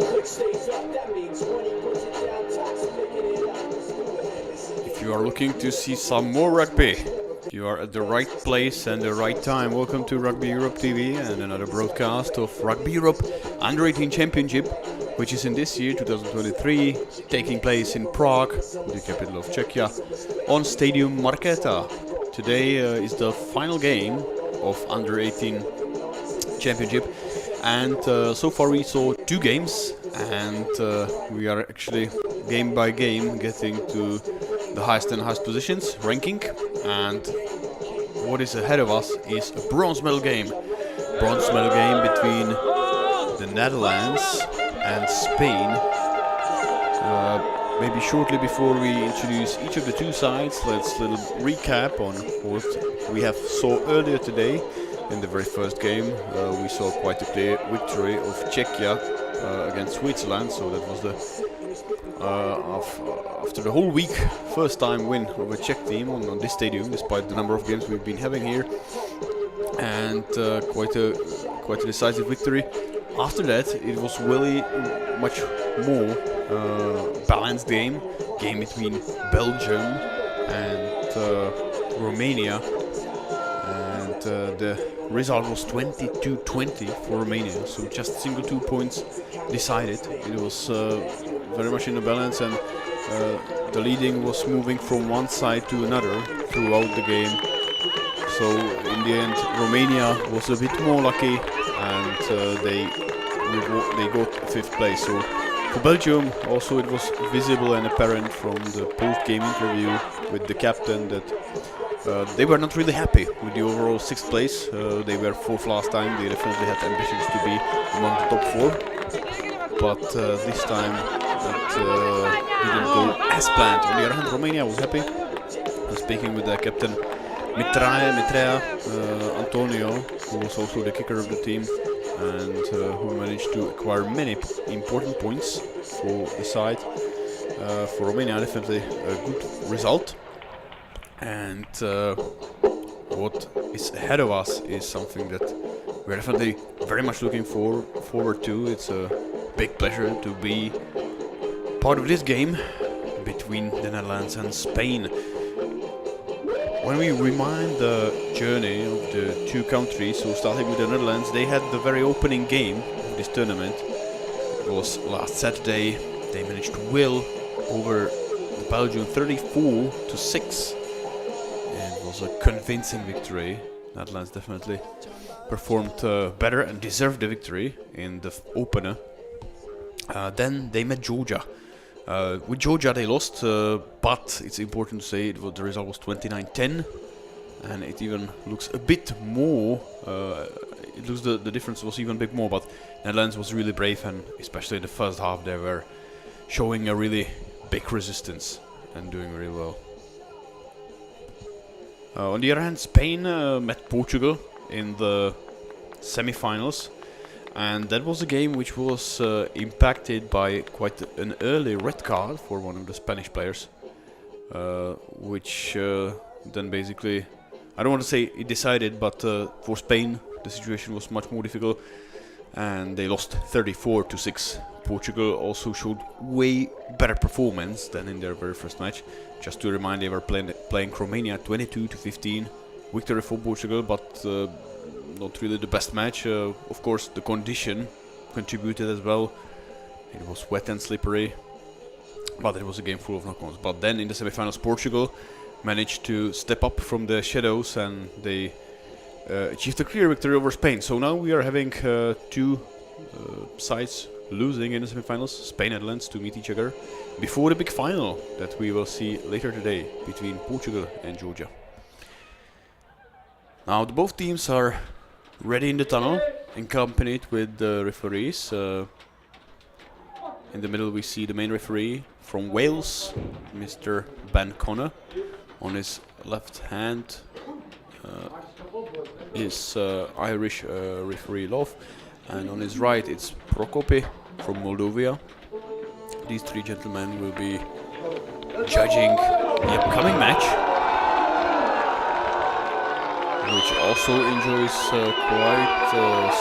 If you are looking to see some more rugby, you are at the right place and the right time. Welcome to Rugby Europe TV and another broadcast of Rugby Europe U18 Championship, which is in this year, 2023, taking place in Prague, the capital of Czechia, on Stadium Marketa. Today is the final game of Under-18 Championship, and so far we saw two games, and we are actually game by game getting to the highest and highest positions ranking, and what is ahead of us is a bronze medal game between the Netherlands and Spain. Maybe shortly before we introduce each of the two sides, let's little recap on what we have saw earlier today. In the very first game, we saw quite a clear victory of Czechia against Switzerland, so that was the after the whole week first time win of a Czech team on this stadium, despite the number of games we've been having here, and quite a decisive victory. After that, it was really much more balanced game between Belgium and Romania, and the result was 22-20 for Romania, so just single 2 points decided. It was very much in the balance, and the leading was moving from one side to another throughout the game. So in the end, Romania was a bit more lucky, and they got 5th place. So for Belgium, also it was visible and apparent from the post-game interview with the captain that they were not really happy with the overall 6th place. They were 4th last time. They definitely had ambitions to be among the top 4, but this time that didn't go as planned. On the other hand, Romania was happy. Speaking with the captain Mitrea Antonio, who was also the kicker of the team, and who managed to acquire many important points for the side. For Romania, definitely a good result. And what is ahead of us is something that we're definitely very much looking forward to. It's a big pleasure to be part of this game between the Netherlands and Spain. When we remind the journey of the two countries, so starting with the Netherlands, they had the very opening game of this tournament. It was last Saturday. They managed to will over Belgium 34-6. It was a convincing victory. Netherlands definitely performed better and deserved the victory in the opener. Then they met Georgia. With Georgia they lost, but it's important to say the result was 29-10, and it even looks a bit more, it looks the difference was even a bit more, but Netherlands was really brave, and especially in the first half they were showing a really big resistance and doing really well. On the other hand, Spain met Portugal in the semi-finals. And that was a game which was impacted by quite an early red card for one of the Spanish players, which then basically, I don't want to say it decided, but for Spain the situation was much more difficult, and they lost 34-6. Portugal also showed way better performance than in their very first match. Just to remind, they were playing Romania 22-15, victory for Portugal, but not really the best match. Of course, the condition contributed as well. It was wet and slippery, but it was a game full of knock-ons. But then in the semi-finals, Portugal managed to step up from the shadows, and they achieved a clear victory over Spain. So now we are having two sides losing in the semi-finals, Spain and Netherlands, to meet each other before the big final that we will see later today between Portugal and Georgia. Now both teams are ready in the tunnel, accompanied with the referees. In the middle we see the main referee from Wales, Mr. Ben Connor. On his left hand is Irish referee Love, and on his right it's Prokopi from Moldova. These three gentlemen will be judging the upcoming match, which also enjoys quite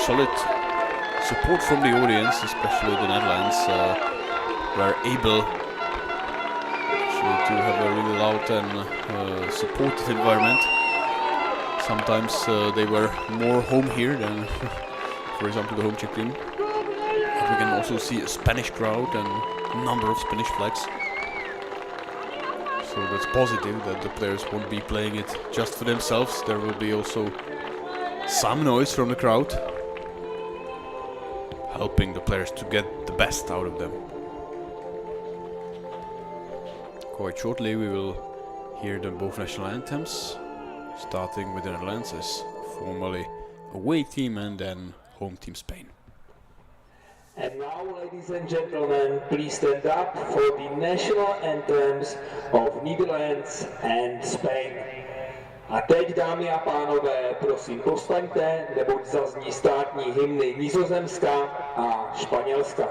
solid support from the audience, especially the Netherlands, were able to have a really loud and supportive environment. Sometimes they were more home here than, for example, the home Czech team. But we can also see a Spanish crowd and a number of Spanish flags. So that's positive that the players won't be playing it just for themselves. There will be also some noise from the crowd, helping the players to get the best out of them. Quite shortly we will hear the both national anthems, starting with the Netherlands as formerly away team and then home team Spain. And now, ladies and gentlemen, please stand up for the national anthems of Netherlands and Spain. A teď, dámy a pánové, prosím povstaňte, neboť zazní státní hymny Nizozemska a Španělska.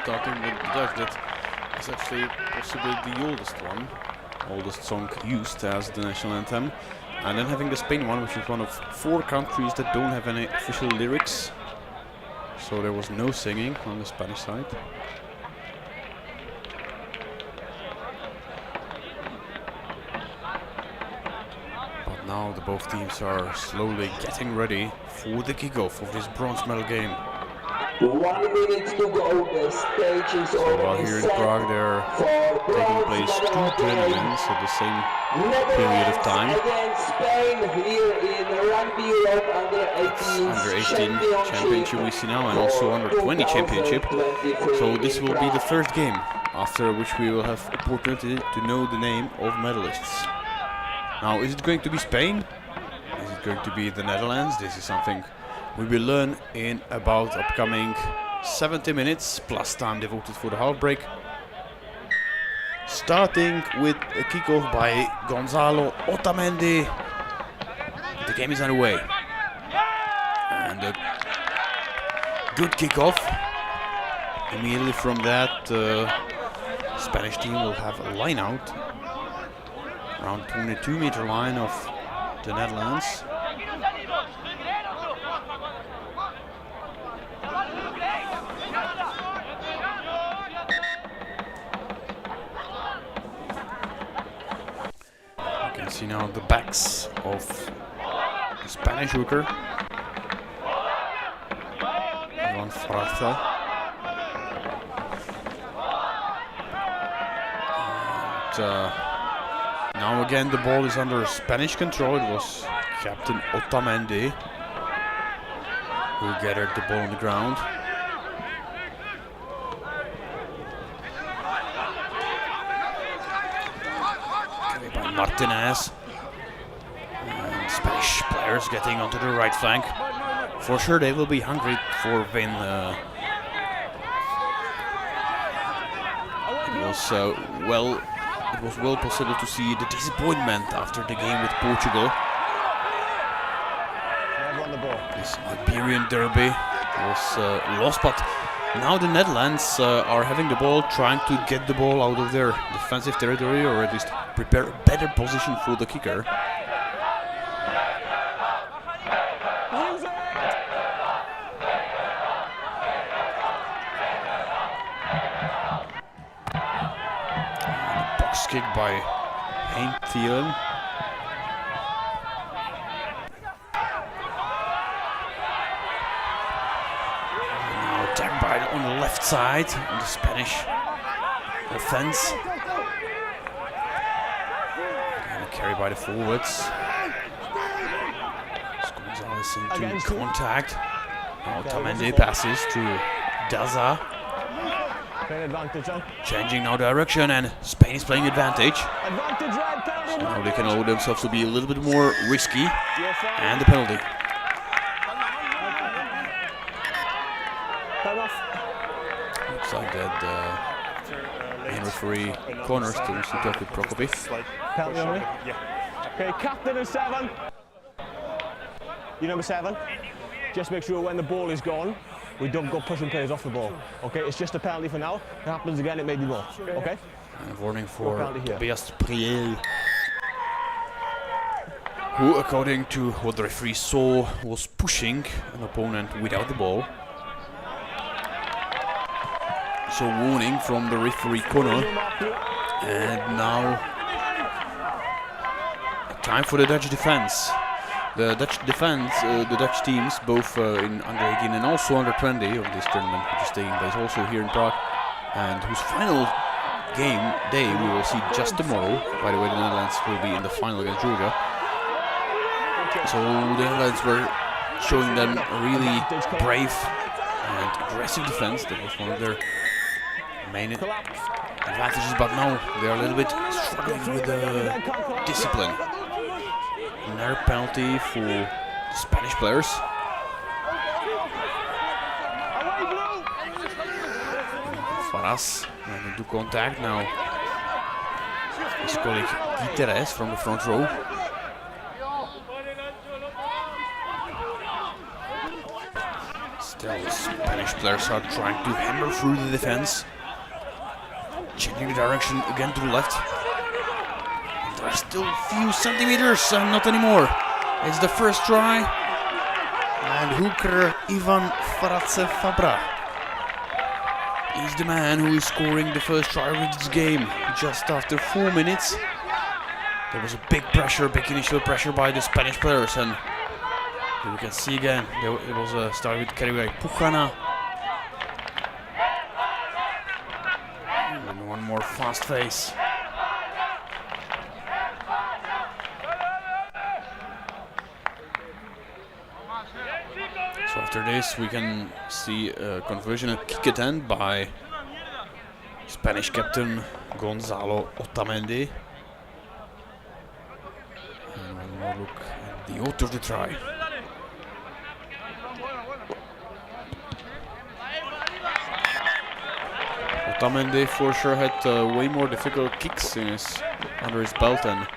Starting with the Dutch, that is actually possibly the oldest song used as the national anthem. And then having the Spain one, which is one of 4 countries that don't have any official lyrics. So there was no singing on the Spanish side. But now the both teams are slowly getting ready for the kickoff of this bronze medal game. 1 minute to go, the stage is so while here in Prague they're taking place 2 tournaments at the same period of time. Against Spain here in Rugby Europe Under-18 Championship we see now, and also Under-20 Championship. So this will be the first game, after which we will have opportunity to know the name of medalists. Now, is it going to be Spain? Is it going to be the Netherlands? This is something we will learn in about upcoming 70 minutes, plus time devoted for the half break. Starting with a kickoff by Gonzalo Otamendi. The game is underway. And a good kickoff. Immediately from that, Spanish team will have a line out around 22-meter line of the Netherlands. You can see now the backs of the Spanish hooker. Now again the ball is under Spanish control. It was Captain Otamendi who gathered the ball on the ground. Carried by Martinez. And Spanish players getting onto the right flank. For sure they will be hungry for win. It was well possible to see the disappointment after the game with Portugal. This Iberian derby was lost, but now the Netherlands are having the ball, trying to get the ball out of their defensive territory, or at least prepare a better position for the kicker. Kick by Thielen. Now attacked by on the left side on the Spanish offense. And a carry by the forwards. Gonzalez into contact. Now Otamendi passes to Daza. Changing now direction, and Spain is playing advantage. So now they can allow themselves to be a little bit more risky. And the penalty. Looks like that the main referee corners to talk with Prokopy. Penalty only? Yeah. Okay, captain and 7. You number 7? Just make sure when the ball is gone, we don't go pushing players off the ball. Okay, it's just a penalty for now. If it happens again, it may be more. Okay? And warning for Tobias Priel, who, according to what the referee saw, was pushing an opponent without the ball. So warning from the referee corner. And now time for the Dutch defense. The Dutch defense, the Dutch teams, both in under 18 and also under 20 of this tournament, which is taking place also here in Prague, and whose final game day we will see just tomorrow. By the way, the Netherlands will be in the final against Georgia. So the Netherlands were showing them a really brave and aggressive defense. That was one of their main advantages, but now they are a little bit struggling with the discipline. Another penalty for the Spanish players. Faras into contact now. His colleague Guiteres from the front row. Still, Spanish players are trying to hammer through the defense. Changing the direction again to the left. There are still a few centimeters, and not anymore. It's the first try. And hooker Ivan Faradze Fabra is the man who is scoring the first try of this game. Just after 4 minutes. There was a big pressure, big initial pressure by the Spanish players. And you can see again, it was a start with carry by Puchana. And one more fast face. So after this we can see a conversion, a kick attempt by Spanish captain Gonzalo Otamendi. And one more look at the author of the try. Otamendi for sure had way more difficult kicks under his belt, and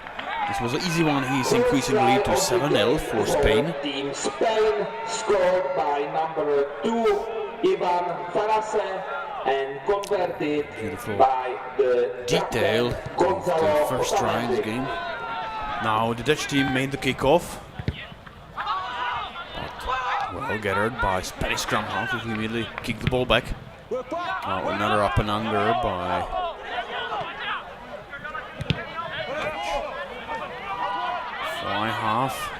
this was an easy one. He's increasing the lead to 7-0 for Spain. Team Spain scored by number 2, Ivan Faradze and converted Beautiful by the detail of the first try in the game. Now the Dutch team made the kickoff. Well gathered by Spanish scrum half, who immediately kicked the ball back. Now another up and under by fly half.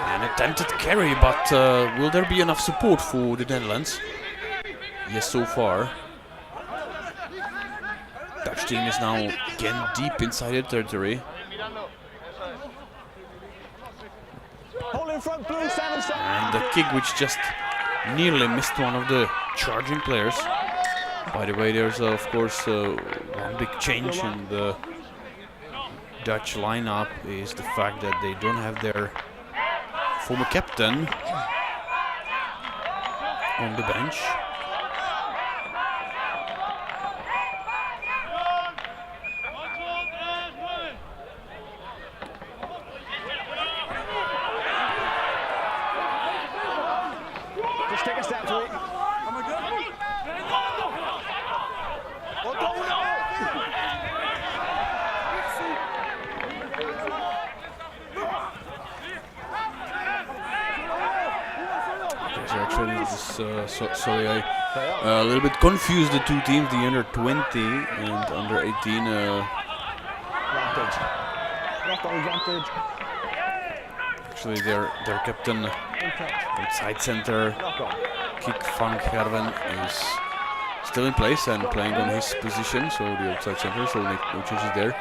An attempted carry, but will there be enough support for the Netherlands? Yes, so far. Dutch team is now again deep inside their territory. And the kick which just nearly missed one of the charging players. By the way, there's of course one big change in the Dutch lineup is the fact that they don't have their former captain on the bench. Just take a step to it. Actually, sorry, I a little bit confused the two teams, the under 20 and under 18. Advantage. Actually, their captain, inside center, Kik van Gerwen, is still in place and playing on his position, so the outside center, so no changes there.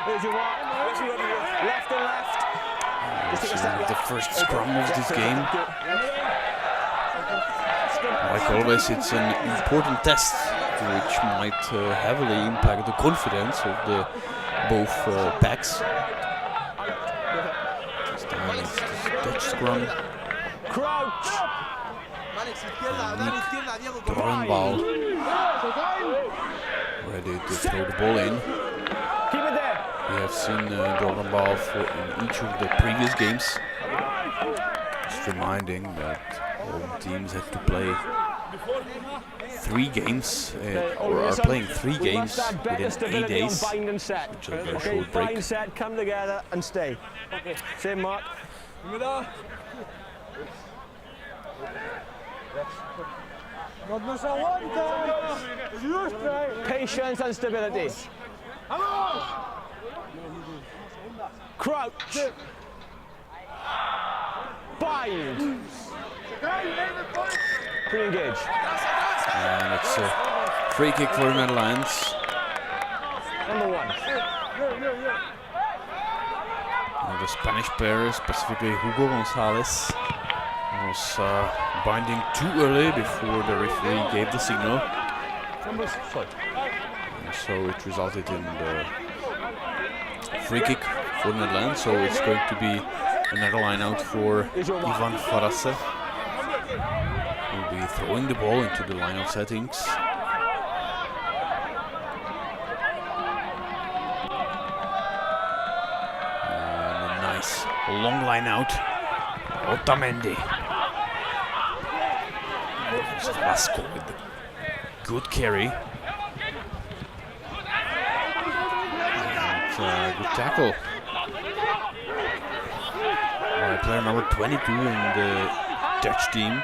Here's your mark. Left and left. The first scrum of this game. Like always, it's an important test which might heavily impact the confidence of the both backs. This time it's the Dutch scrum. Crouch. Dorenbal ready to throw the ball in. Keep it there. We have seen Dorenbal in each of the previous games. Just reminding that all teams have to play 3 games, or are playing 3 games within 8 days, which is a very short break. Bind, set, come together and stay. Same mark. Patience and stability. Crouch. Bind. Pre-engage. And it's a free kick for the Netherlands. Number 1. And the Spanish player, specifically Hugo Gonzalez, was binding too early before the referee gave the signal. And so it resulted in the free kick for the Netherlands. So it's going to be another line out for Ivan Farasse. He'll be throwing the ball into the line of settings. And a nice long line out. Otamendi. Vasco with the good carry. And good tackle by player number 22 in the Dutch team.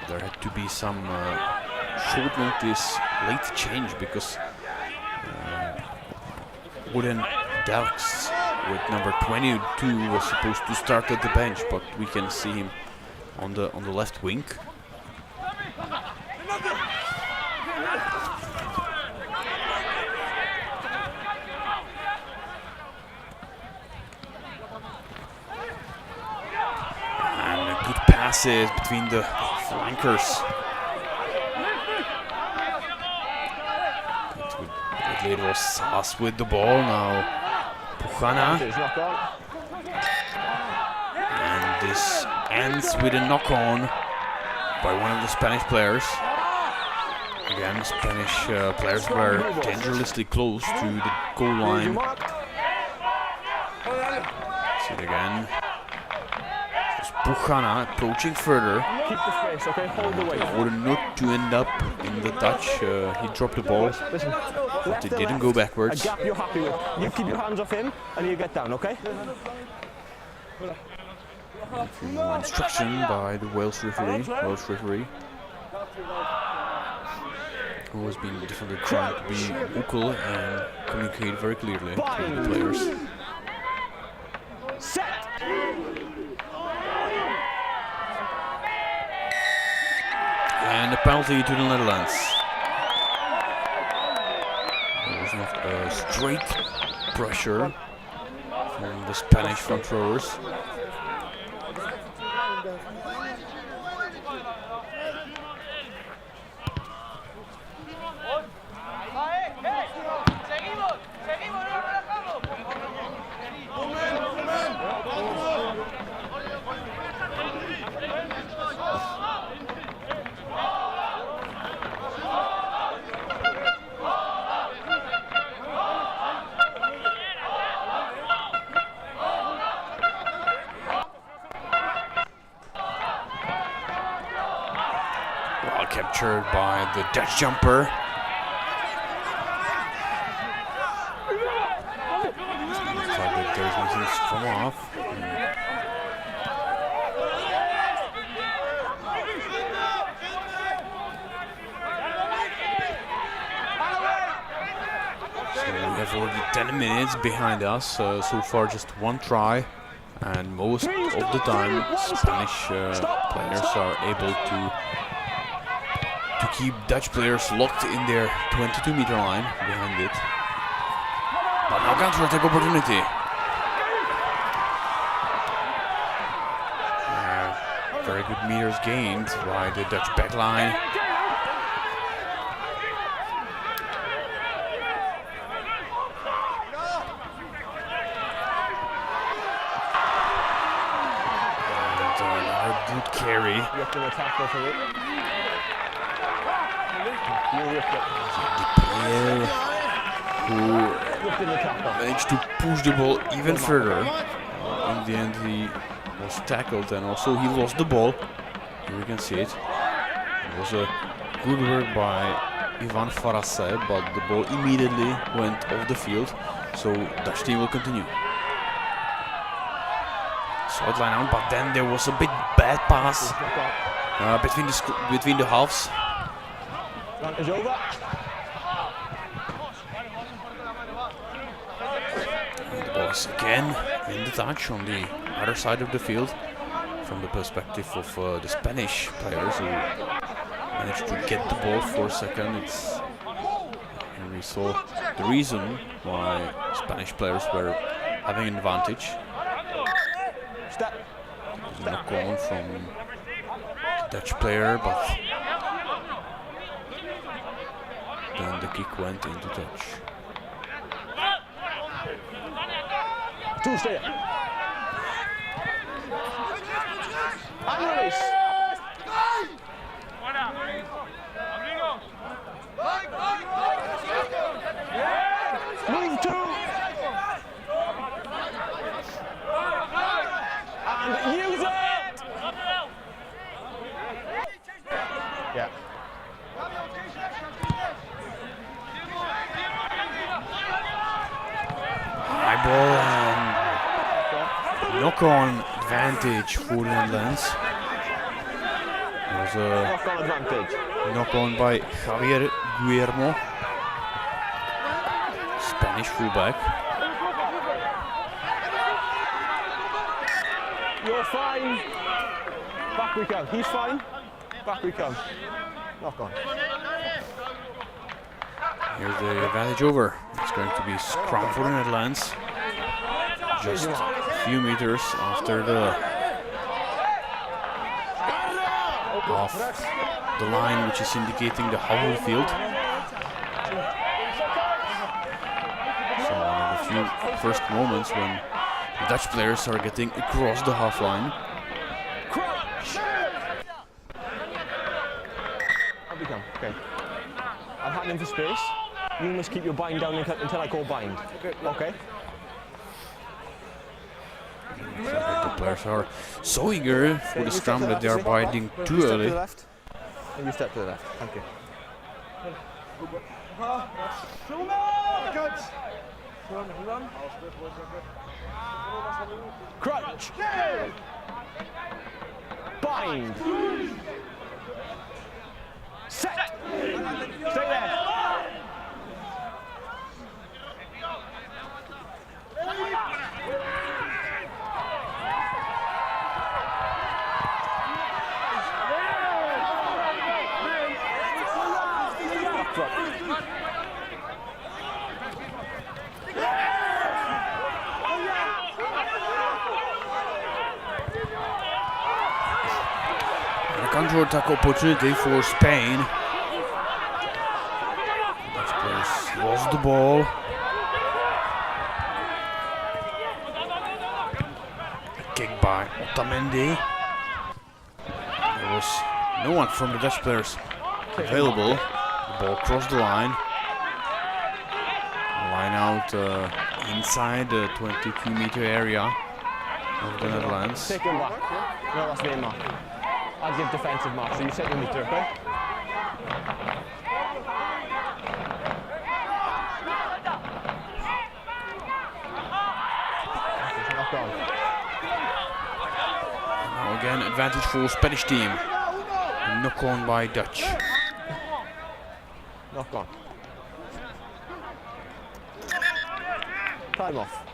There had to be some short notice late change because Wooden Dalks with number 22 was supposed to start at the bench, but we can see him on the left wing. Passes between the flankers. It was Sass with the ball now. Pujana. And this ends with a knock-on by one of the Spanish players. Again, Spanish players were dangerously close to the goal line. See it again. It's Buchana approaching further. Keep the space, okay? Hold the weight. In order not to end up in the touch, he dropped the ball, Listen, but it didn't go backwards. A gap you're happy with. You keep your hands off him and you get down, okay? Instruction by the Welsh referee, who has been definitely trying to be vocal and communicate very clearly to the players. Set! And a penalty to the Netherlands. There was not a straight pressure from the Spanish front rowers. Captured by the Dutch jumper. Looks like that there's nothing to come off. So we have already 10 minutes behind us. So far just one try. And most of the time Spanish players are able to keep Dutch players locked in their 22-meter line behind it. But now counter-attack opportunity. Very good meters gained by the Dutch backline. And another good carry. You have to attack for it. The player who managed to push the ball even further. In the end he was tackled and also he lost the ball. Here we can see it. It was a good work by Ivan Farase, but the ball immediately went off the field. So Dutch team will continue. Sideline out, but then there was a bit bad pass between the halves. Run is over. And the ball is again in the touch on the other side of the field. From the perspective of the Spanish players who managed to get the ball for a second, and we saw the reason why Spanish players were having an advantage. Knock on from the Dutch player, but then the kick went into touch. Two stay. And release. Move two. And use it. Yeah. High ball and knock-on advantage for the Netherlands. There was a Knock-on advantage. knock-on by Javier Guillermo, Spanish fullback. You're fine. Back we come. He's fine. Back we come. Knock on. Here's the advantage over. It's going to be scrum for the Netherlands. Just a few meters after the off the line, which is indicating the half of the field. So one of the few first moments when the Dutch players are getting across the half line. Up we come. Okay. cutting in for space, you must keep your bind down until I call bind. Okay? The players are so eager for the scrum that they are binding too early. And you step to the left. Thank you. Crouch. Bind. Set. Stay there. A counter-attack opportunity for Spain. Dutch players lost the ball. A kick by Otamendi. There was no one from the Dutch players available. The ball crossed the line. Line out inside the 22-meter area of the Netherlands. Take him back. No, that's me, Mark. I'll give defensive mark, so you set your meter, okay? Now again, advantage for Spanish team. Knock on by Dutch. Knock on. Time off.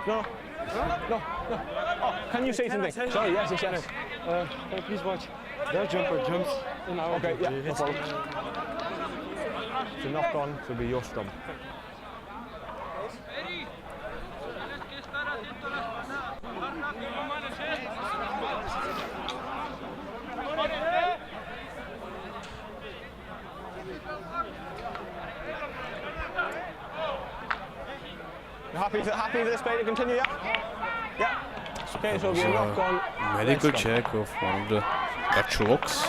No. No. Oh, can you say something? Sorry, yes, yes. Can you please watch their jumper jumps in our Okay, yeah, no problem. So knock on to be your scrum. You happy for this play to continue, yeah? Yeah. Okay, so we'll knock on. Medical check of one of the Dutch locks.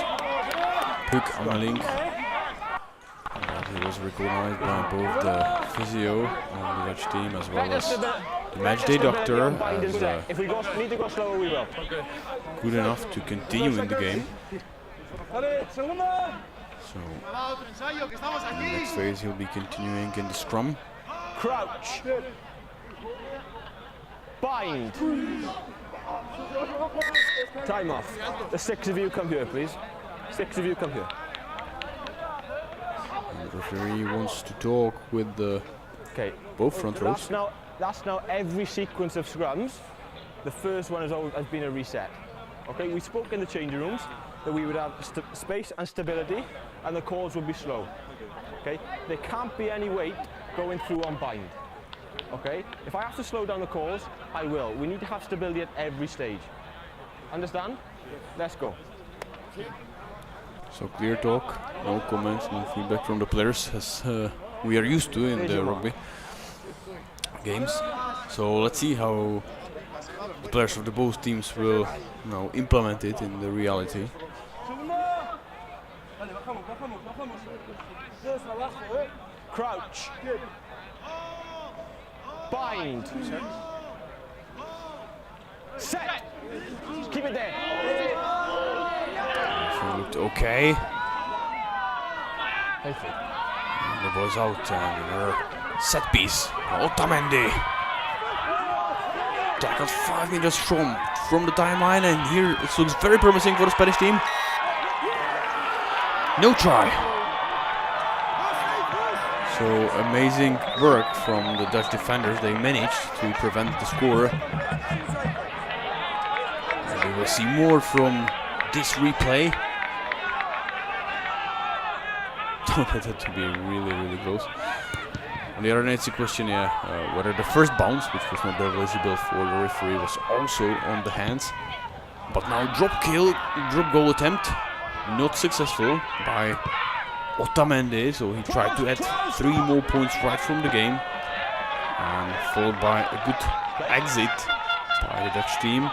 Puk Ameling. He was recognized by both the physio on the Dutch team as well as the matchday doctor as if we need to go slower, we will. good enough to continue in the game. So in the next phase he'll be continuing in the scrum. Crouch. Bind. Time off. The 6 of you come here, please. 6 of you come here. And the referee wants to talk with the both front rows. That's now every sequence of scrums. The first one has been a reset. Okay, we spoke in the changing rooms that we would have space and stability, and the calls would be slow. Okay, there can't be any weight going through on bind. Okay, if I have to slow down the calls, I will. We need to have stability at every stage. Understand? Let's go. So clear talk, no comments, no feedback from the players, as we are used to in the rugby games. So let's see how the players of the both teams will now implement it in the reality. Crouch. Bind. Set. Keep it there. Everything looked okay. And the ball's out and another set piece. Otamendi. Tackled 5 meters from the timeline, and here it looks very promising for the Spanish team. No try. So amazing work from the Dutch defenders. They managed to prevent the score. And we will see more from this replay. That had to be really close. On the other hand, it's a question, whether the first bounce, which was not visible for the referee, was also on the hands. But now drop goal attempt, not successful by Otamendi, so he tried to add 3 more points right from the game. And followed by a good exit by the Dutch team.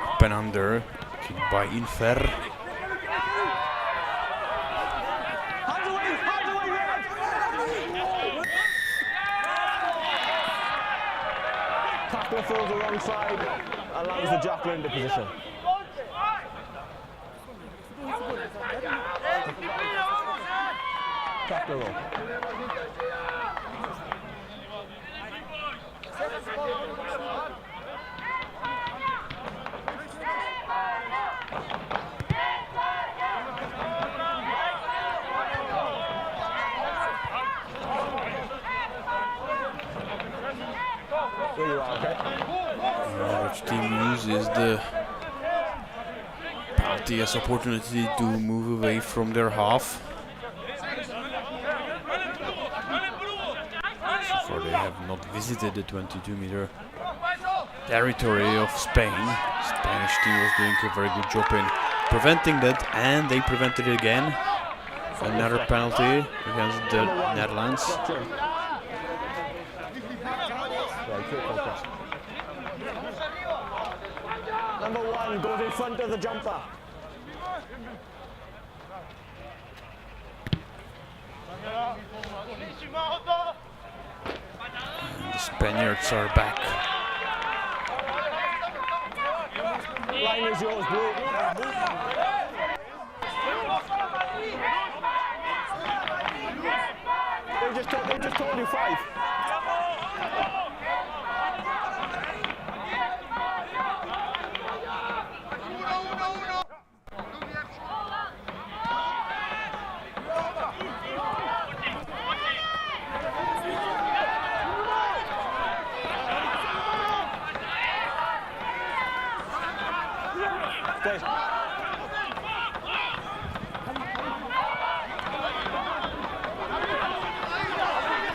Up and under, kicked by Infer. Tackler throws the wrong side, allows the jackal into position. Tackler roll. There you are, okay. Which team uses the penalty as opportunity to move away from their half. So far they have not visited the 22-meter territory of Spain. Spanish team was doing a very good job in preventing that, and they prevented it again. Another penalty against the Netherlands. Number 1 goes in front of the jumper. And the Spaniards are back. Line is yours, Blue. They just told you 5.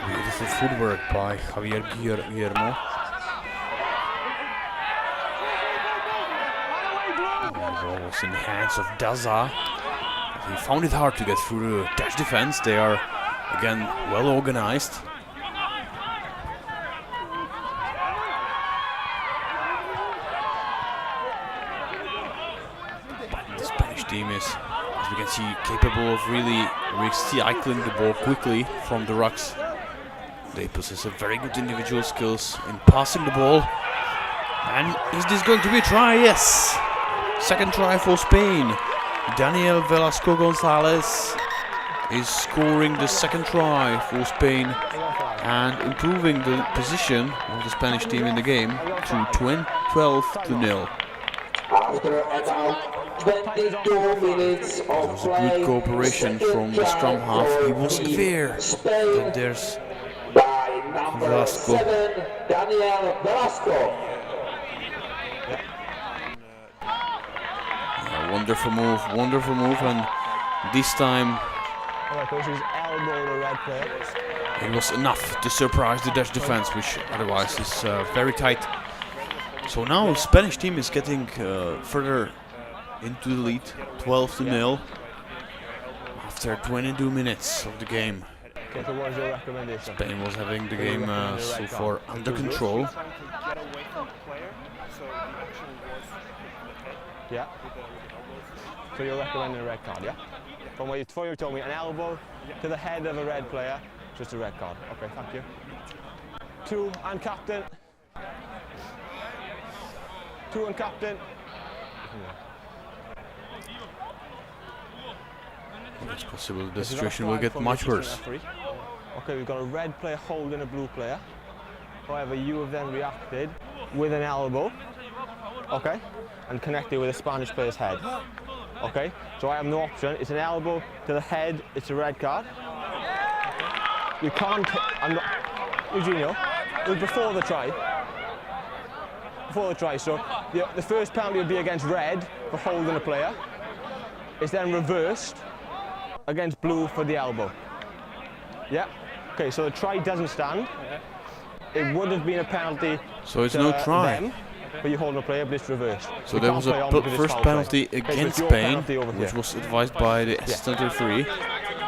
Beautiful footwork by Javier Guillermo. The ball was in the hands of Daza. He found it hard to get through the Dutch defense. They are again well organized. The Spanish team is, as we can see, capable of really recycling the ball quickly from the rucks. They possess a very good individual skills in passing the ball. And is this going to be a try? Yes! Second try for Spain. Daniel Velasco Gonzalez is scoring the second try for Spain and improving the position of the Spanish team in the game to 12-0. After about 22 minutes of There was a good cooperation from the scrum half. He was aware that there's by number Velasco. 7, Daniel Velasco. Wonderful move, and this time it was enough to surprise the Dutch defense, which otherwise is very tight. So now Spanish team is getting further into the lead, 12-0, after 22 minutes of the game. Okay, so what is your recommendation? Spain was having the game so far under control. Yeah. So you're recommending a red card, yeah? From what you told me, an elbow to the head of a red player, just a red card. Okay, thank you. 2 and captain. 2 and captain. It's possible the situation will get much worse. Okay, we've got a red player holding a blue player. However, you have then reacted with an elbow, okay, and connected with a Spanish player's head. Okay, so I have no option. It's an elbow to the head, it's a red card. You can't, I'm not, Eugenio, it was before the try. So the first penalty would be against red for holding a player. It's then reversed against blue for the elbow. Yeah, okay, so the try doesn't stand. It would have been a penalty. So it's no try. Them, but you hold a player, but it's reversed. So there was a first penalty against Spain, which was advised by the assistant referee.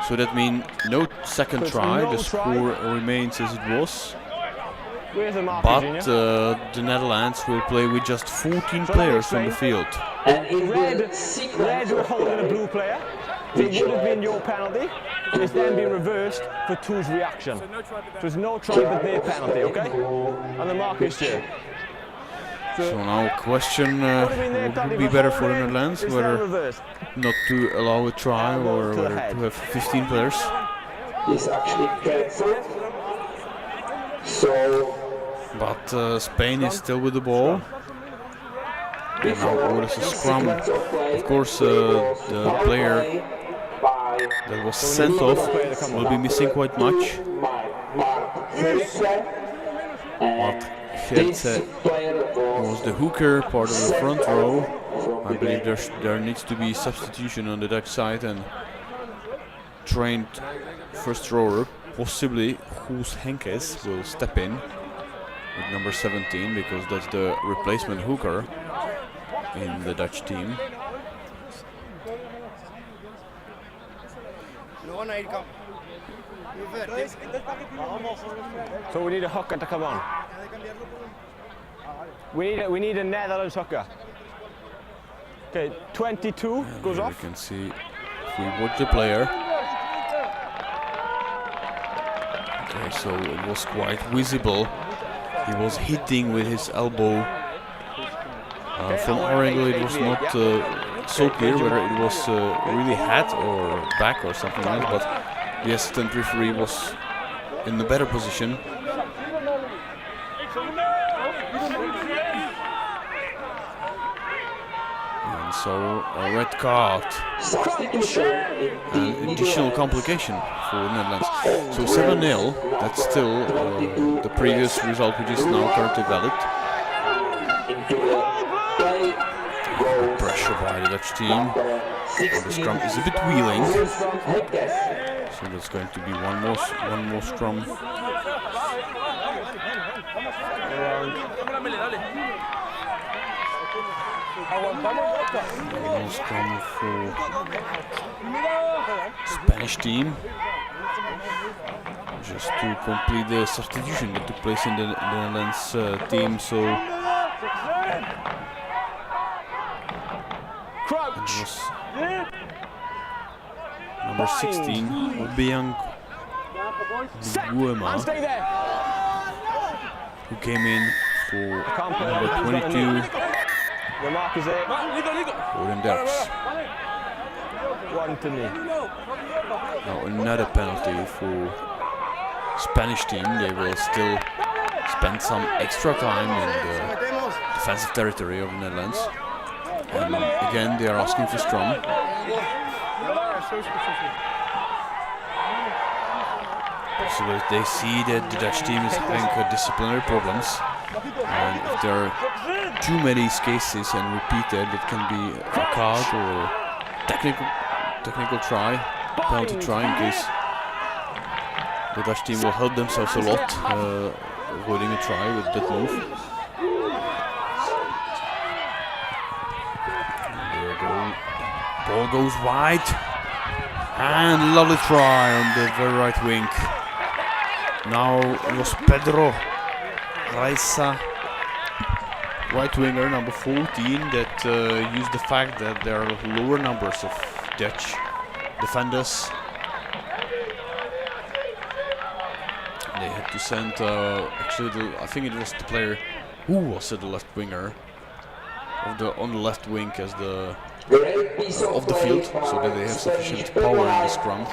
So that means no second There's try, no the try. score remains as it was. Where's the marker, But Junior? the Netherlands will play with just 14 players on the field. And in Red, the sequence red were of holding a play, blue player. So it which would have been led your penalty. It's then been reversed for two's reaction. So there's no try but their penalty, okay? And the mark is due. So now question Would have been their would penalty it be for better for the holding, Netherlands, it's then whether reversed. not to allow a try Elbow or to the whether head. to have 15 players. is actually cancelled. So But Spain is still with the ball. And now orders a scrum. Of course, the player that was sent off will be missing quite much. But Gertze was the hooker, part of the front row. I believe there needs to be substitution on the Dutch side and trained first rower, possibly Guus Henkes, will step in with number 17 because that's the replacement hooker in the Dutch team. So we need a hooker to come on. We need a Netherlands hooker. Okay, 22 goes Here off. we can see if we watch the player. Okay, so it was quite visible. He was hitting with his elbow. From our angle, it was not so clear whether it was really head or back or something else, but the assistant referee was in the better position. And so a red card, an additional complication for the Netherlands. So 7-0, that's still the previous result, which is now currently valid. Pressure by the Dutch team. The scrum is a bit wheeling, so that's going to be one more scrum. One more scrum for Spanish team, just to complete the substitution that took place in the Netherlands team. So it was number 16, Obiang Buema, who came in for number 22, The mark is there. Gordon Derks. 1-0. Now another penalty for Spanish team. They will still spend some extra time in the defensive territory of the Netherlands. And again, they are asking for scrum. So that they see that the Dutch team is having disciplinary problems. And if there are too many cases and repeated, it can be a card or technical try, penalty try, in case the Dutch team will help themselves a lot, avoiding a try with that move. And there we go. Ball goes wide, and lovely try on the very right wing. Now it was Pedro Raiza, right winger, number 14, that used the fact that there are lower numbers of Dutch defenders. They had to send, actually, I think it was the player who was the left winger on the left wing as the of the field, so that they have sufficient power in the scrum.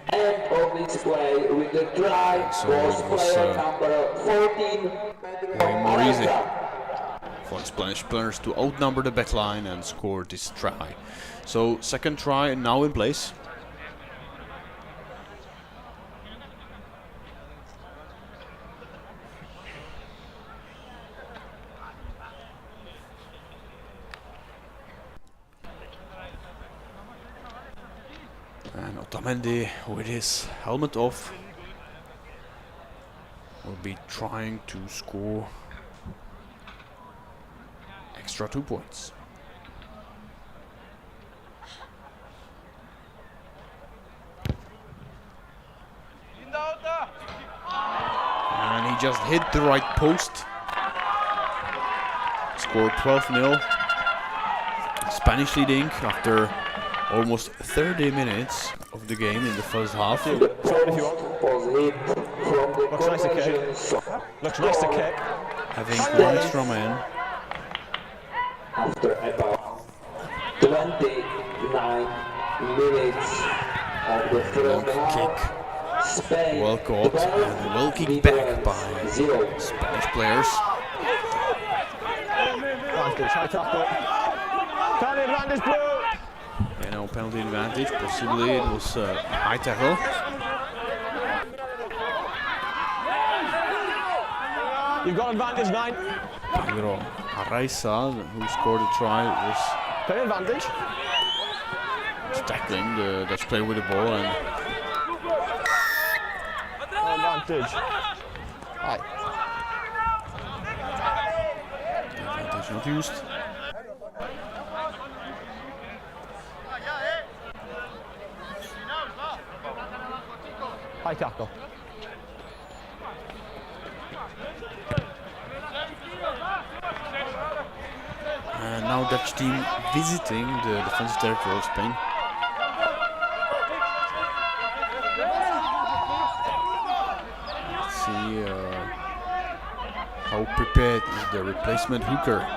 And on display with the try So it was number 14, way more easy for the Spanish players to outnumber the backline and score this try. So second try now in place. And Otamendi, with his helmet off, will be trying to score extra 2 points. just hit the right post. Scored 12-0. Spanish leading after almost 30 minutes of the game in the first half. The post was hit from the Looks nice to kick. conversion Looks nice to kick. Having one extra man. after about 29 minutes of the Long first half. kick. Spain Well caught and well kicked back by 0. Spanish players. Advantage, high tackle. Penalty advantage, blue. And now penalty advantage, possibly it was high tackle. You've got advantage, 9. Pedro Araiza, who scored a try, was Play advantage. tackling the Dutch player with the ball, and Advantage. Aye. the advantage not used. High tackle. And now Dutch team visiting the defensive territory of Spain. Let's see how prepared is the replacement hooker.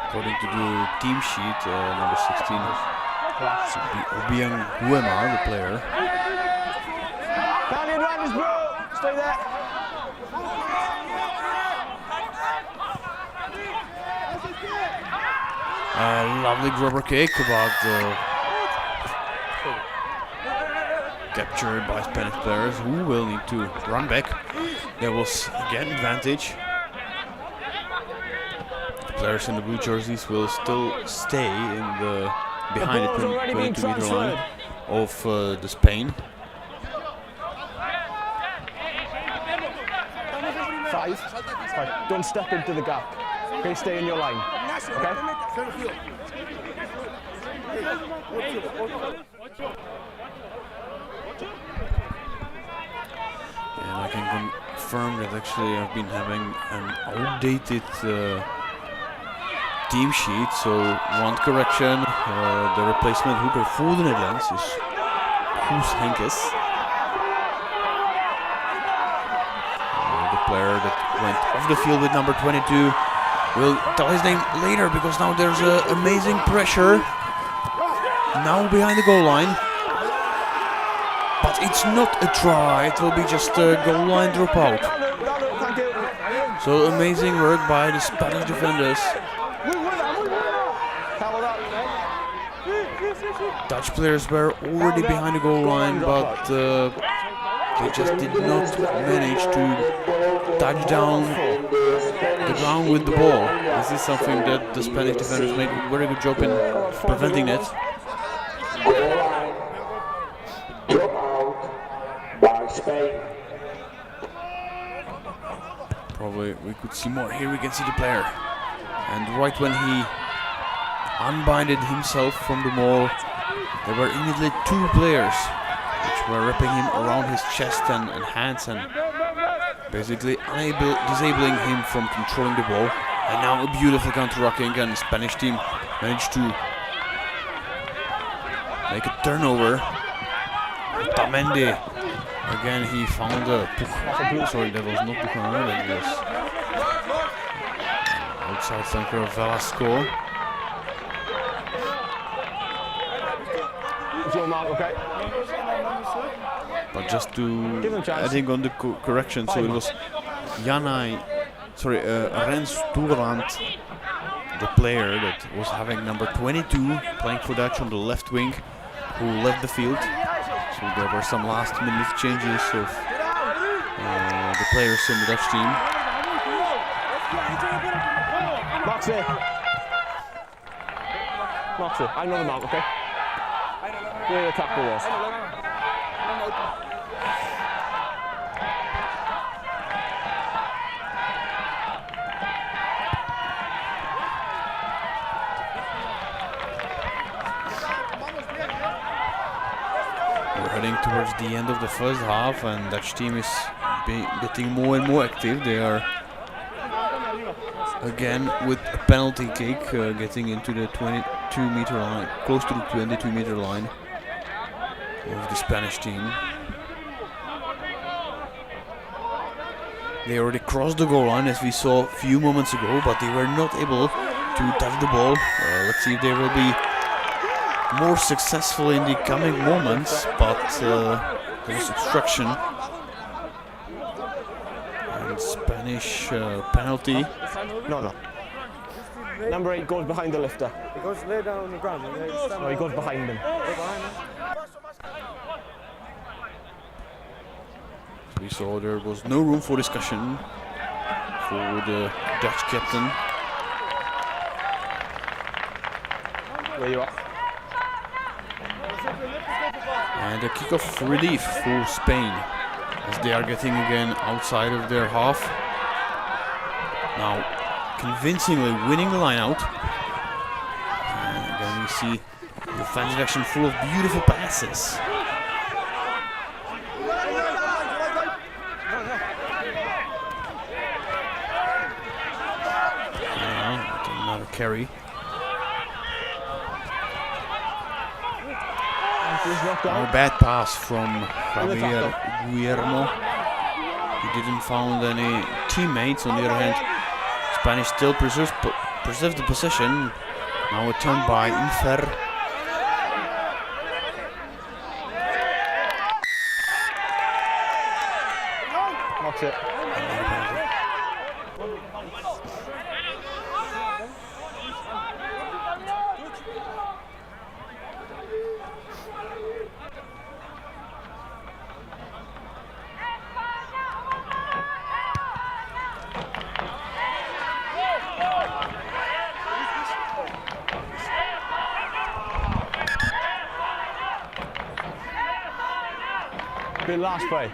According to the team sheet, number 16 is Obiang Huema, the player. Penalty advantage, blue. Stay there. A lovely grubber kick, but captured by Spanish players who will need to run back. There was again advantage. The players in the blue jerseys will still stay in the behind the 22-meter line of the Spain. 5. 5. Don't step into the gap. Okay, stay in your line. Okay? And I can confirm that actually I've been having an outdated team sheet. So one correction, the replacement hooker for the Netherlands is Koos Henkes. The player that went off the field with number 22. We'll tell his name later because now there's amazing pressure. Now behind the goal line. But it's not a try, it will be just a goal line dropout. So amazing work by the Spanish defenders. Dutch players were already behind the goal line, but they just did not manage to touch down the ground with the ball. This is something that the Spanish defenders made a very good job in preventing it. Goal line. Drop out by Spain. Probably we could see more. Here we can see the player. And right when he unbinded himself from the maul, there were immediately 2 players which were wrapping him around his chest and hands and basically disabling him from controlling the ball. And now a beautiful counter-attacking, and the Spanish team managed to make a turnover. Tamendi, again he found a sorry, that was not Buchanan, that was outside flanker Velasco. Okay. But just to adding on the correction, so it was Rens Toerland, the player that was having number 22 playing for Dutch on the left wing, who left the field. So there were some last minute changes of the players in the Dutch team. Moxie, I know the mark, okay? Where the tackle was. towards the end of the first half, and Dutch team is getting more and more active. They are again with a penalty kick getting into the 22-meter line, close to the 22-meter line of the Spanish team. They already crossed the goal line, as we saw a few moments ago, but they were not able to touch the ball. Let's see if they will be more successful in the coming moments, but there was obstruction. And Spanish penalty. No. Number 8 goes behind the lifter. He goes lay down on the ground. No, he goes behind him. We saw there was no room for discussion for the Dutch captain. Where you are? And a kick of relief for Spain, as they are getting again outside of their half. Now convincingly winning the line out. And again we see the defensive action full of beautiful passes. Another carry. A bad pass from Javier Guillermo. He didn't find any teammates. On the other hand, Spanish still preserves the possession. Now a turn by Infer. That's it. Good last play.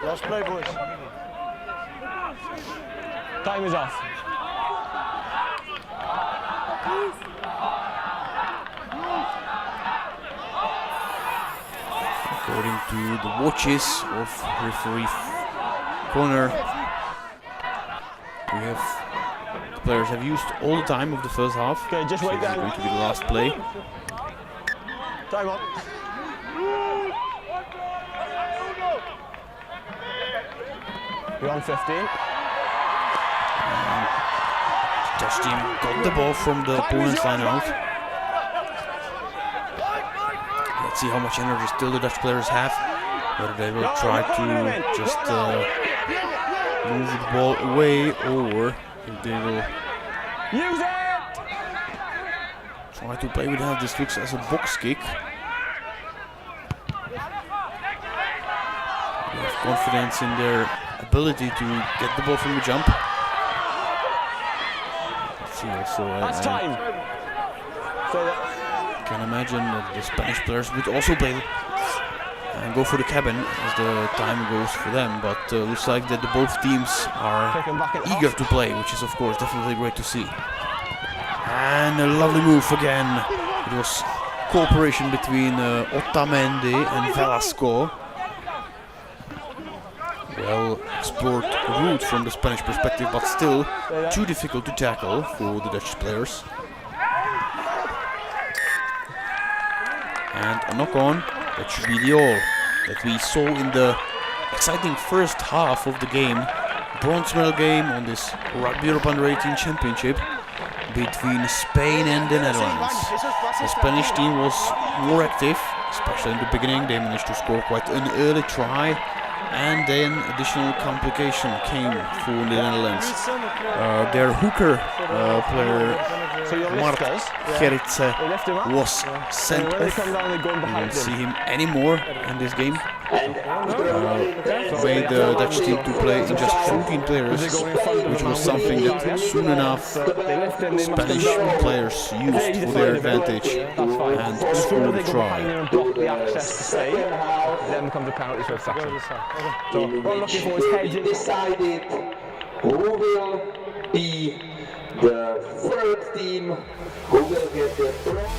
Last play, boys. Time is off. According to the watches of referee corner, the players have used all the time of the first half. Okay, just so wait this is down. going to be the last play. Time on. We're on 15. Dutch team got the ball from the opponent's line out. Let's see how much energy still the Dutch players have. Whether they will try to just move the ball away, or if they will Use it! try to play without. This looks as a box kick. They have confidence in their ability to get the ball from the jump. Let's see also. That's time. So Can imagine that the Spanish players would also play and go for the cabin as the time goes for them, but looks like that both teams are eager to play, which is of course definitely great to see. And a lovely move again. It was cooperation between Otamendi and Velasco. Well explored route from the Spanish perspective, but still too difficult to tackle for the Dutch players. And a knock on. That should be the all that we saw in the exciting first half of the game. Bronze medal game on this Rugby Europe U18 Championship between Spain and the Netherlands. The Spanish team was more active, especially in the beginning. They managed to score quite an early try, and then additional complication came for the Netherlands. Their hooker player Marketa was sent off. We won't see him anymore in this game. Made the Dutch team to play in just 14 players, which was something that soon enough Spanish players used for their advantage and scored a try. then becomes a penalty for obstruction. So what I'm looking for is heading. Decided who will be the third team who will get the bronze.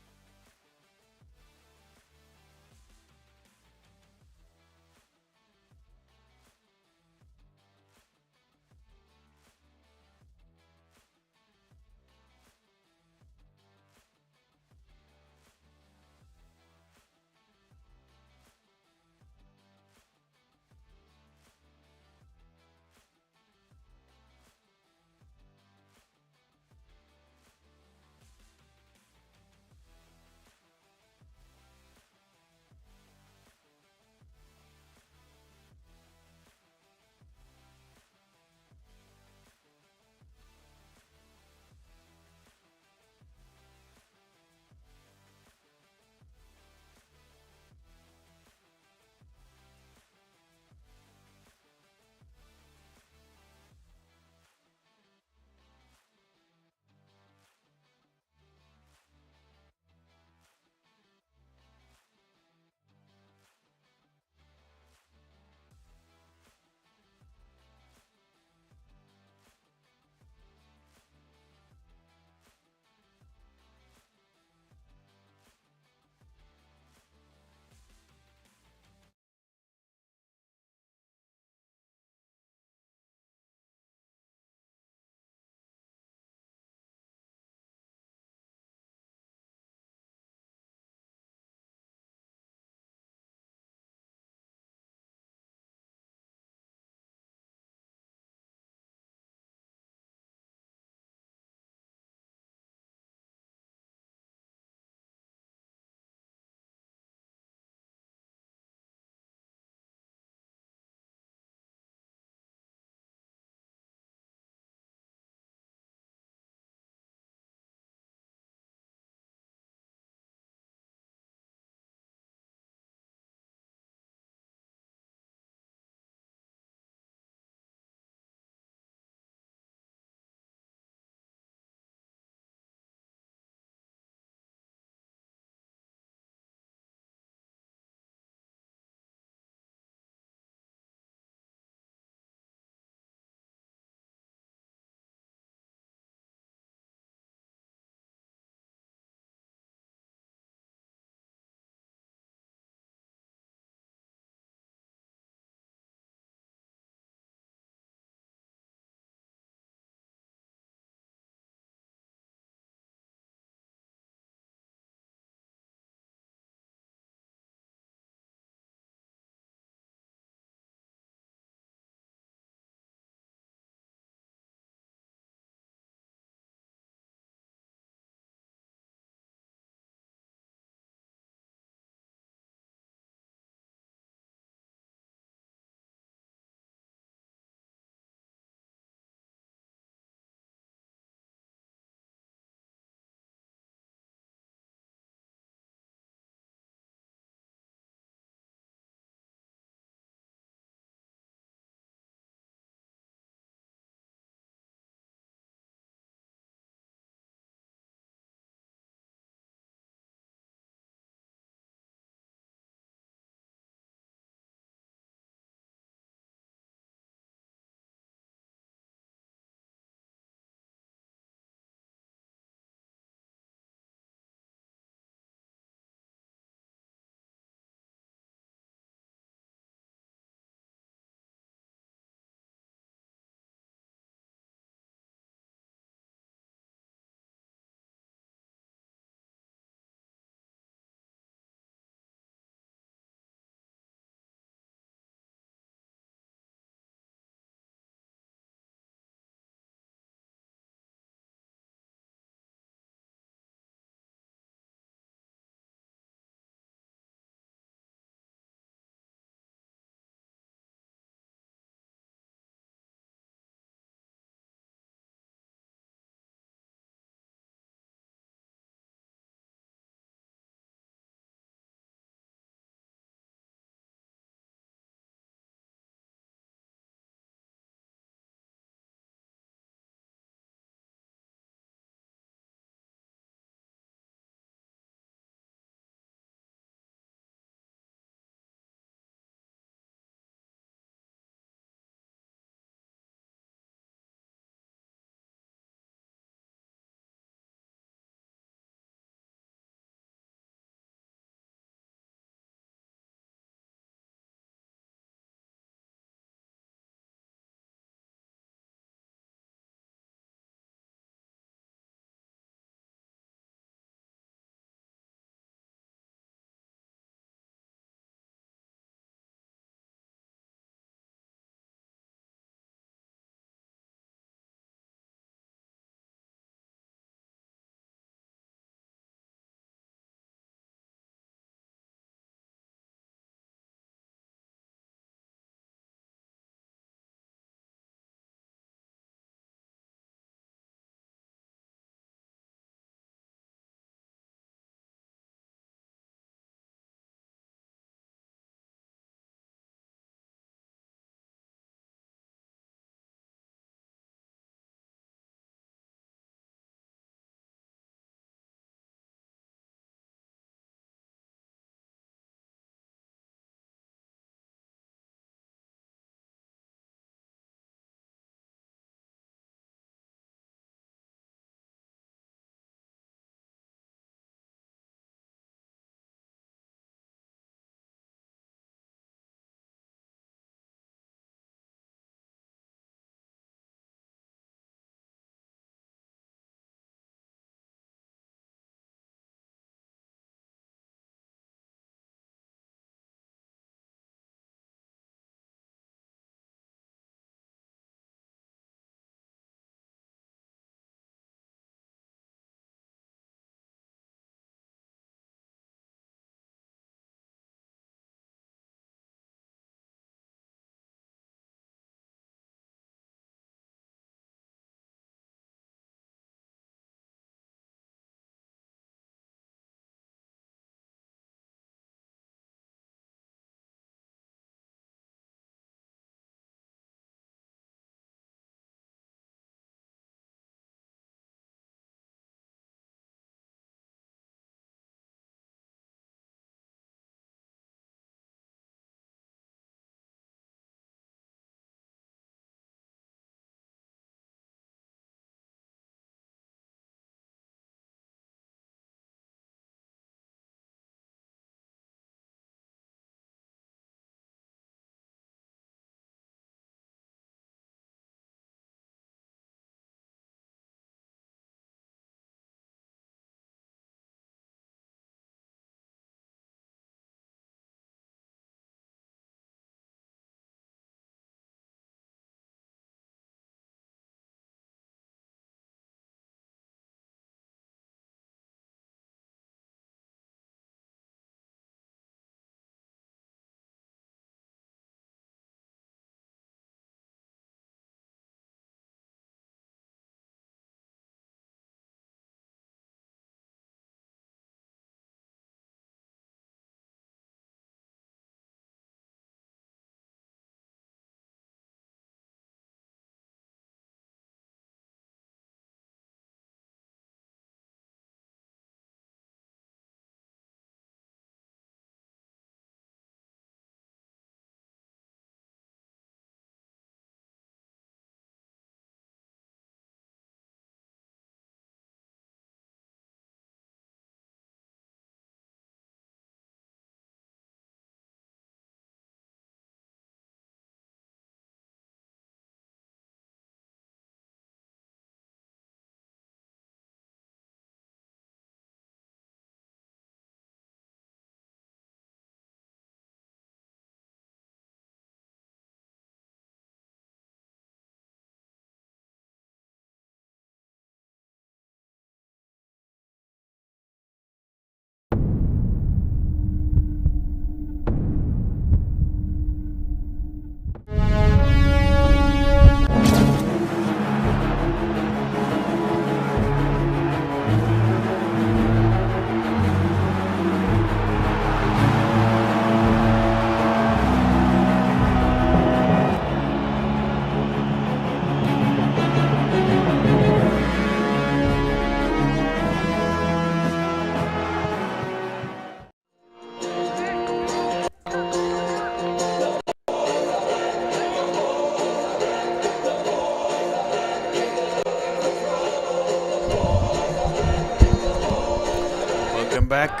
welcome back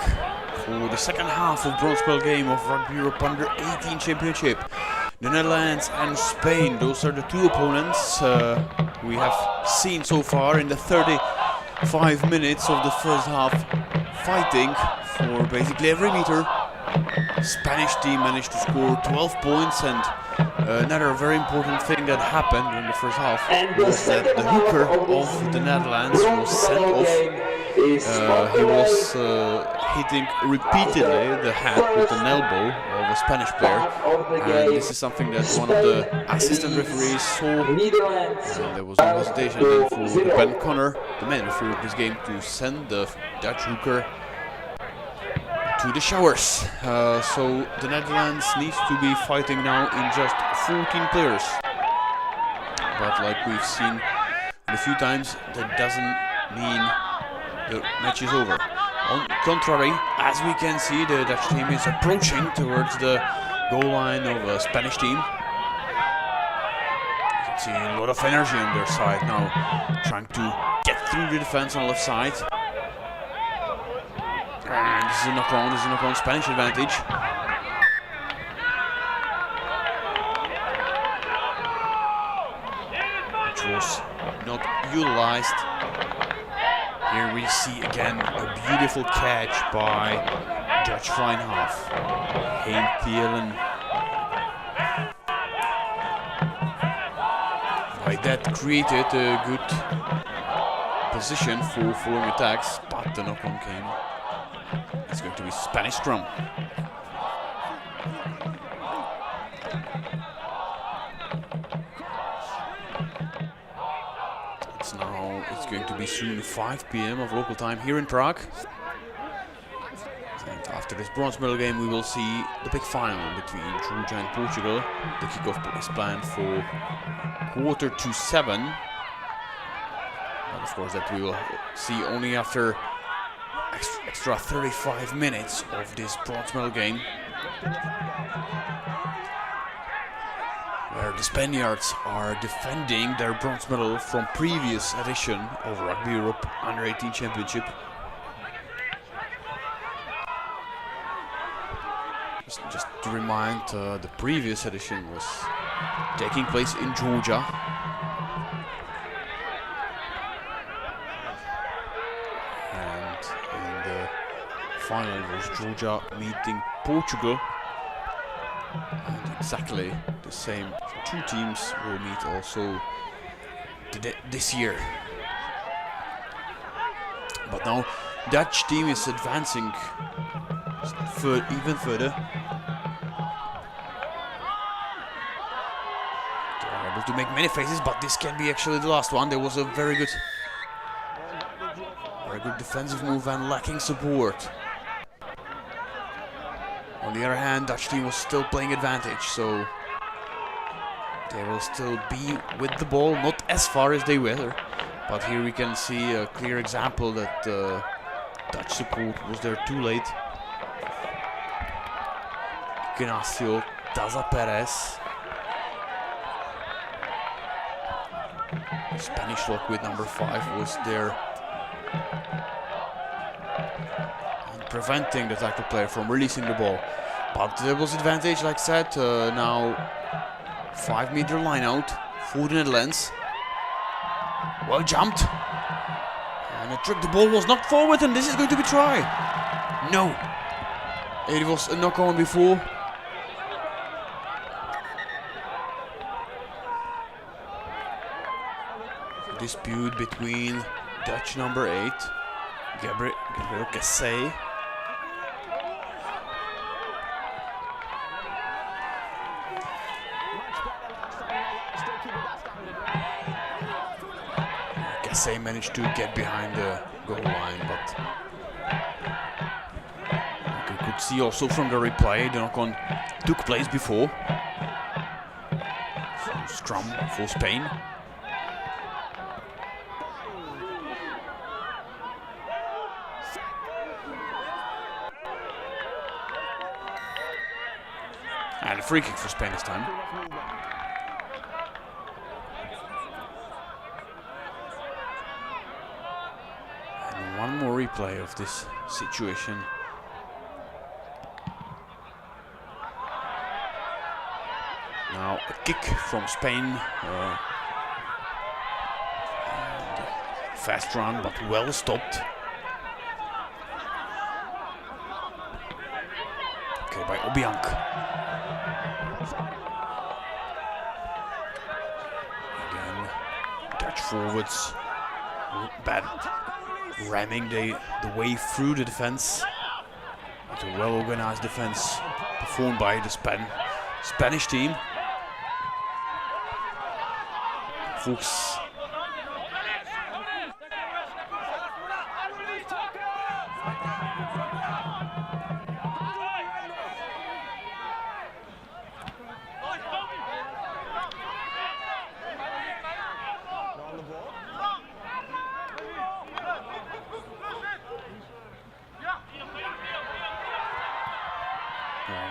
for the second half of bronze medal game of Rugby Europe U18 Championship. The Netherlands and Spain, those are the two opponents we have seen so far in the 35 minutes of the first half, fighting for basically every meter. Spanish team managed to score 12 points, and another very important thing that happened in the first half was that the hooker of the Netherlands was sent off. He was hitting repeatedly the head with an elbow of a Spanish player, and this is something that one of the assistant referees saw, and there was no hesitation then for Ben Connor, the main referee of this game, to send the Dutch hooker to the showers. So the Netherlands needs to be fighting now in just 14 players, but like we've seen a few times, that doesn't mean the match is over. On the contrary, as we can see, the Dutch team is approaching towards the goal line of a Spanish team. You can see a lot of energy on their side now, trying to get through the defense on the left side. And this is a knock-on, Spanish advantage. Which was not utilized. Here we see again a beautiful catch by Dutch flying half, Hein Thielen. By that created a good position for following attacks, but the knock-on came. It's going to be Spanish scrum. It's going to be soon 5 p.m. of local time here in Prague. And after this bronze medal game, we will see the big final between Georgia and Portugal. The kickoff is planned for 6:45. And of course, that we will see only after extra 35 minutes of this bronze medal game, where the Spaniards are defending their bronze medal from previous edition of Rugby Europe U18 Championship. Just to remind, the previous edition was taking place in Georgia. And in the final it was Georgia meeting Portugal. And exactly the same two teams will meet also this year. But now Dutch team is advancing even further. They are able to make many faces, but this can be actually the last one. There was a very good defensive move and lacking support. On the other hand, Dutch team was still playing advantage, so they will still be with the ball, not as far as they were. But here we can see a clear example that Dutch support was there too late. Ignacio Taza Perez. Spanish lock with number 5 was there, and preventing the tackle player from releasing the ball. But there was advantage, like I said, now 5-meter line out for the Netherlands. Well jumped. And the ball was knocked forward, and this is going to be try. No. It was a knock-on before. Dispute between Dutch number 8, Gabriel Cassé. Cassé managed to get behind the goal line, but you could see also from the replay the knock-on took place before. So scrum for Spain. And a free kick for Spain this time. And one more replay of this situation. Now a kick from Spain. Fast run, but well stopped. Okay, by Obiang. Again, Dutch forwards. Bad ramming the way through the defense. It's a well-organized defense performed by the Spanish team. Fuchs.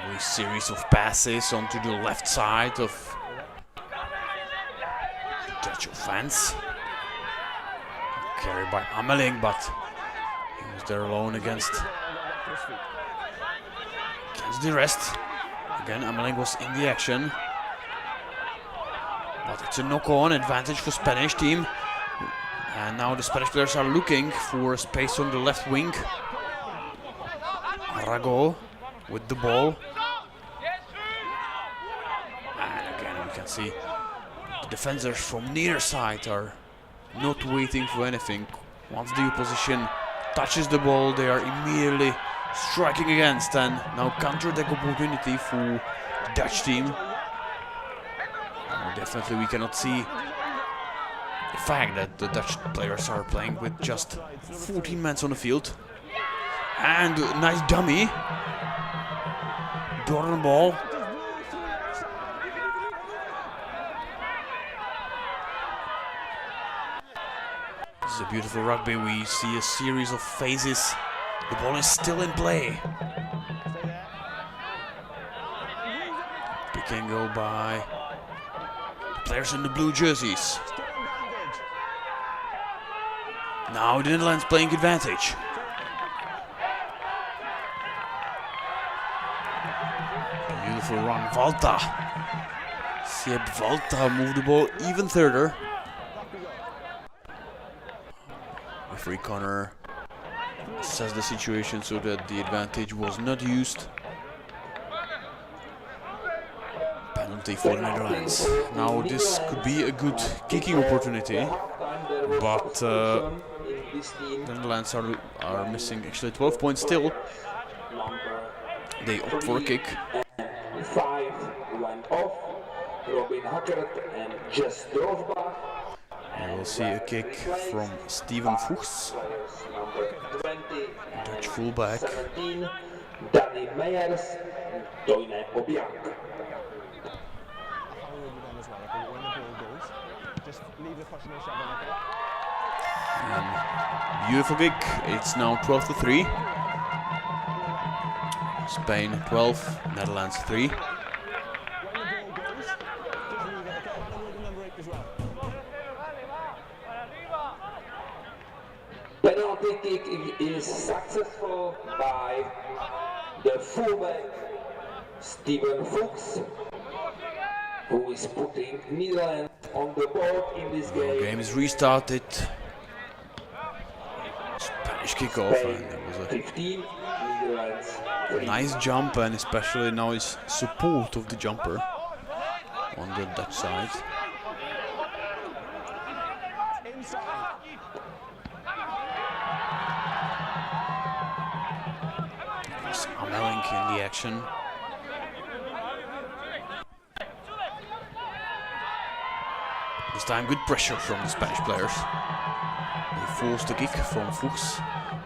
A series of passes onto the left side of the Dutch offense. Carried by Ameling, but he was there alone against the rest. Again, Ameling was in the action. But it's a knock-on advantage for Spanish team. And now the Spanish players are looking for space on the left wing. Arago with the ball. See, the defenders from neither side are not waiting for anything. Once the opposition touches the ball, they are immediately striking against, and now counter-attack opportunity for the Dutch team. Definitely we cannot see the fact that the Dutch players are playing with just 14 men on the field. And a nice dummy. Dorn ball. This is a beautiful rugby. We see a series of phases. The ball is still in play. Pick and go by the players in the blue jerseys. Now the Netherlands playing advantage. Beautiful run, Valta. Sepp Valta moved the ball even further. Referee Connor assessed the situation so that the advantage was not used. Penalty for the Netherlands. Now this could be a good kicking opportunity, but the Netherlands are missing actually 12 points still. They opt for a kick. 5 went off. Robin Hackert and Jess Drosbach. We will see a kick from Steven Fuchs, Dutch fullback. 17, Danny Meyers, Toine Obiang. Beautiful kick. It's now 12-3. Spain 12, Netherlands 3. Penalty kick is successful by the fullback Steven Fuchs, who is putting Netherlands on the board in this game. The game is restarted. Spanish kickoff, and there was a 15, Netherlands 3. nice jump, and especially now is support of the jumper on the Dutch side. Ameling in the action. This time good pressure from the Spanish players. They force the kick from Fuchs.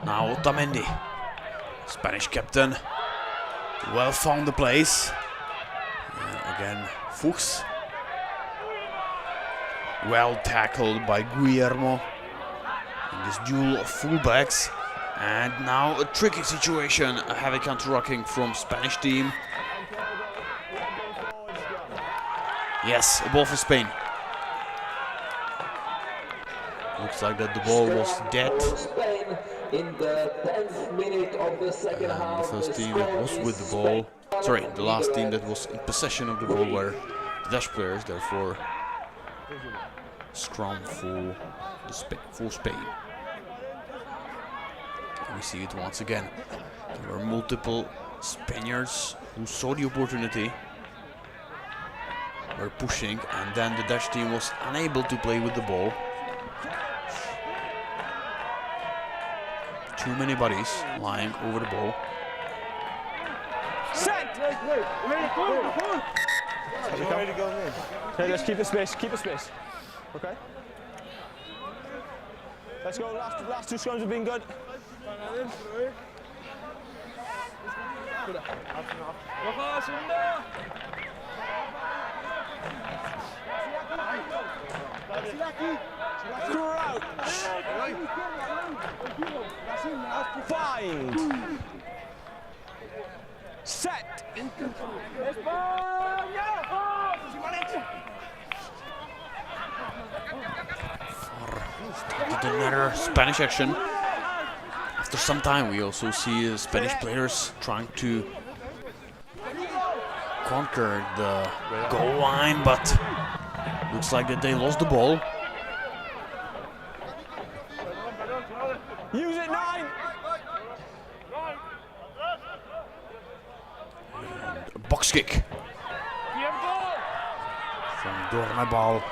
Now Otamendi, Spanish captain, well found the place. Again Fuchs. Well tackled by Guillermo in this duel of fullbacks. And now a tricky situation, a heavy counter-rocking from Spanish team. Yes, a ball for Spain. Looks like that the ball was dead. For Spain, in the 10th minute of the second The half. first team that was with the ball, sorry, the last team that was in possession of the ball were the Dutch players, therefore scrum for Spain. And we see it once again. There were multiple Spaniards who saw the opportunity, were pushing, and then the Dutch team was unable to play with the ball. Too many bodies lying over the ball. Set! Okay, let's keep the space, Okay? Let's go, last two scrums have been good. Crouch! Find! Set! Started another Spanish action. After some time we also see Spanish players trying to conquer the goal line, but looks like that they lost the ball. Use it, 9! And a box kick from Dornabal.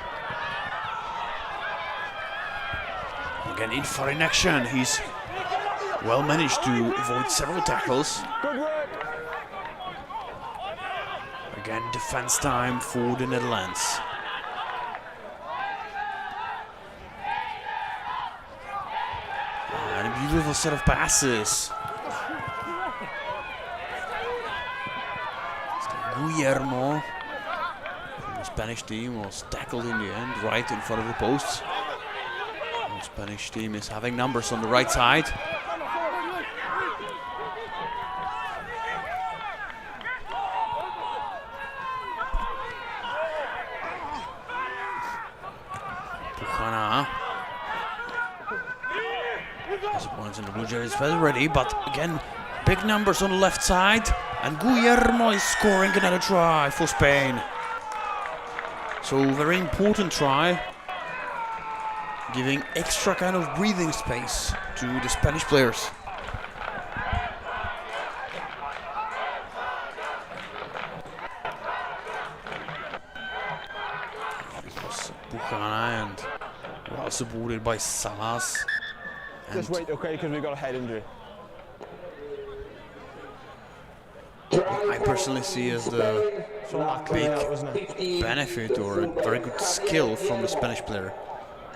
Again, in foreign action, he's well managed to avoid several tackles. Good work! Again, defense time for the Netherlands. And a beautiful set of passes. Guillermo from the Spanish team was tackled in the end, right in front of the posts. The Spanish team is having numbers on the right side. Puchana. His opponents in the blue jersey is well ready, but again, big numbers on the left side. And Guillermo is scoring another try for Spain. So very important try, giving extra kind of breathing space to the Spanish players. It was Puchana and well supported by Salas. Just wait, okay, because we've got a head injury. I personally see as the big benefit or a very good skill from the Spanish player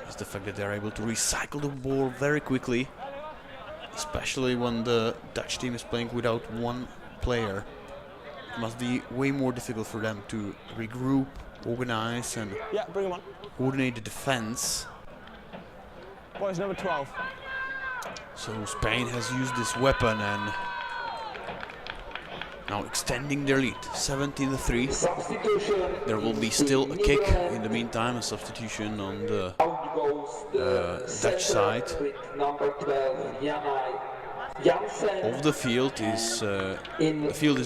is the fact that they're able to recycle the ball very quickly, especially when the Dutch team is playing without one player. It must be way more difficult for them to regroup, organize and Bring him on. coordinate the defense. Boys, number 12. So Spain has used this weapon and now extending their lead, 17-3. There will be still a kick in the meantime, a substitution on the Dutch side. Of the field is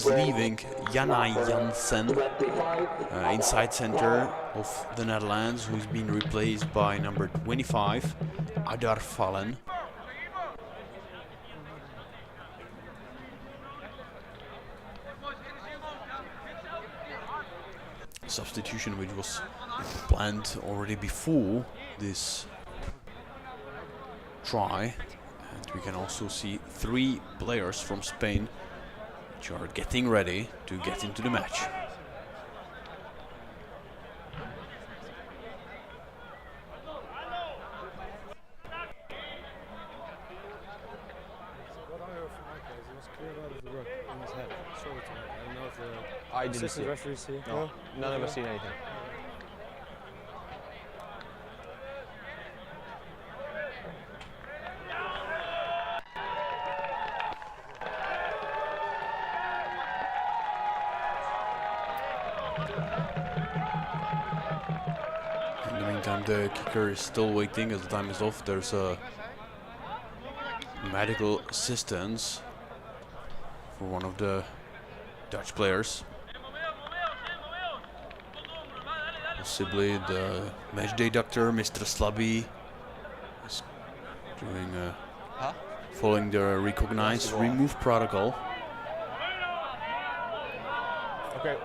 leaving Janai Jansen, inside center of the Netherlands, who's been replaced by number 25, Adar Fallen. Substitution which was planned already before this try, and we can also see 3 players from Spain which are getting ready to get into the match. I didn't see it. Referees see. No, none of us seen anything. In the meantime, the kicker is still waiting as the time is off. There's a medical assistance for one of the Dutch players. Possibly the matchday doctor, Mr. Slabby, is doing following the recognized remove protocol. Okay.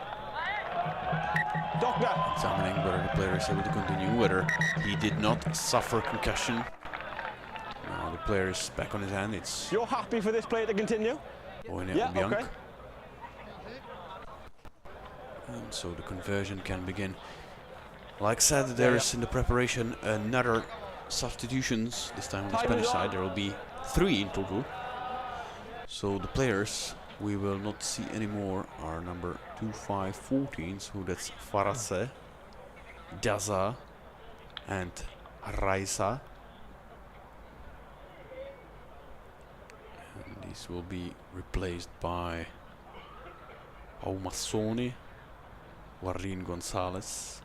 Doctor! Examining whether the player is able to continue, whether he did not suffer concussion. Now the player is back on his hand. It's You're happy for this player to continue? yeah, okay. And so the conversion can begin. Like said, there is in the preparation another substitutions. This time on the Spanish side there will be 3 in total. So the players we will not see anymore are number 2514, so that's Farase, Daza and Raisa. And these will be replaced by Aumassoni, Warrin Gonzalez,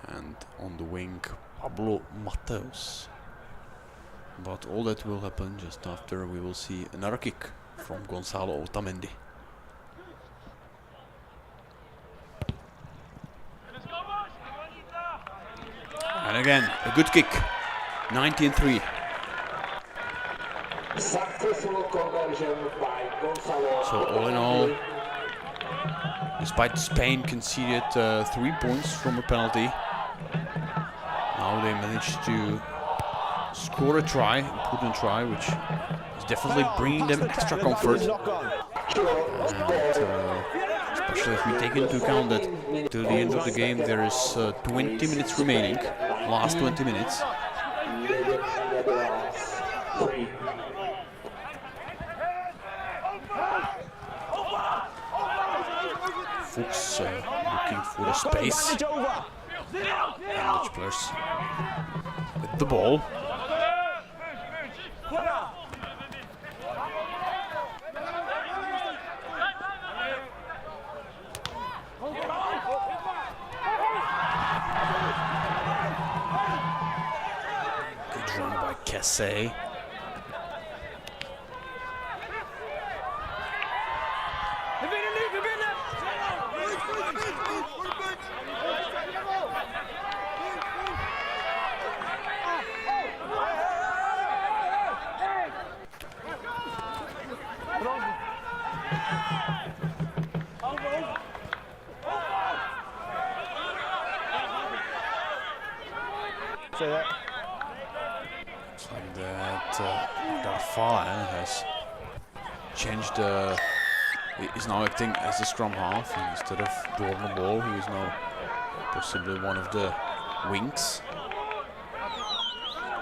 and on the wing Pablo Mateus. But all that will happen just after we will see another kick from Gonzalo Otamendi. And again, a good kick. 19-3. Successful conversion by Gonzalo. So all in all, despite Spain conceded 3 points from a penalty, now they managed to score a try, important try, which is definitely bringing them extra comfort. And, especially if we take into account that till the end of the game there is 20 minutes remaining, last 20 minutes. Fuchs looking for the space. And which players with the ball. Good run by Kesse. Say that. Looks like that Darfalen has changed. Is now acting as a scrum half instead of Jordan the ball. He is now possibly one of the wings.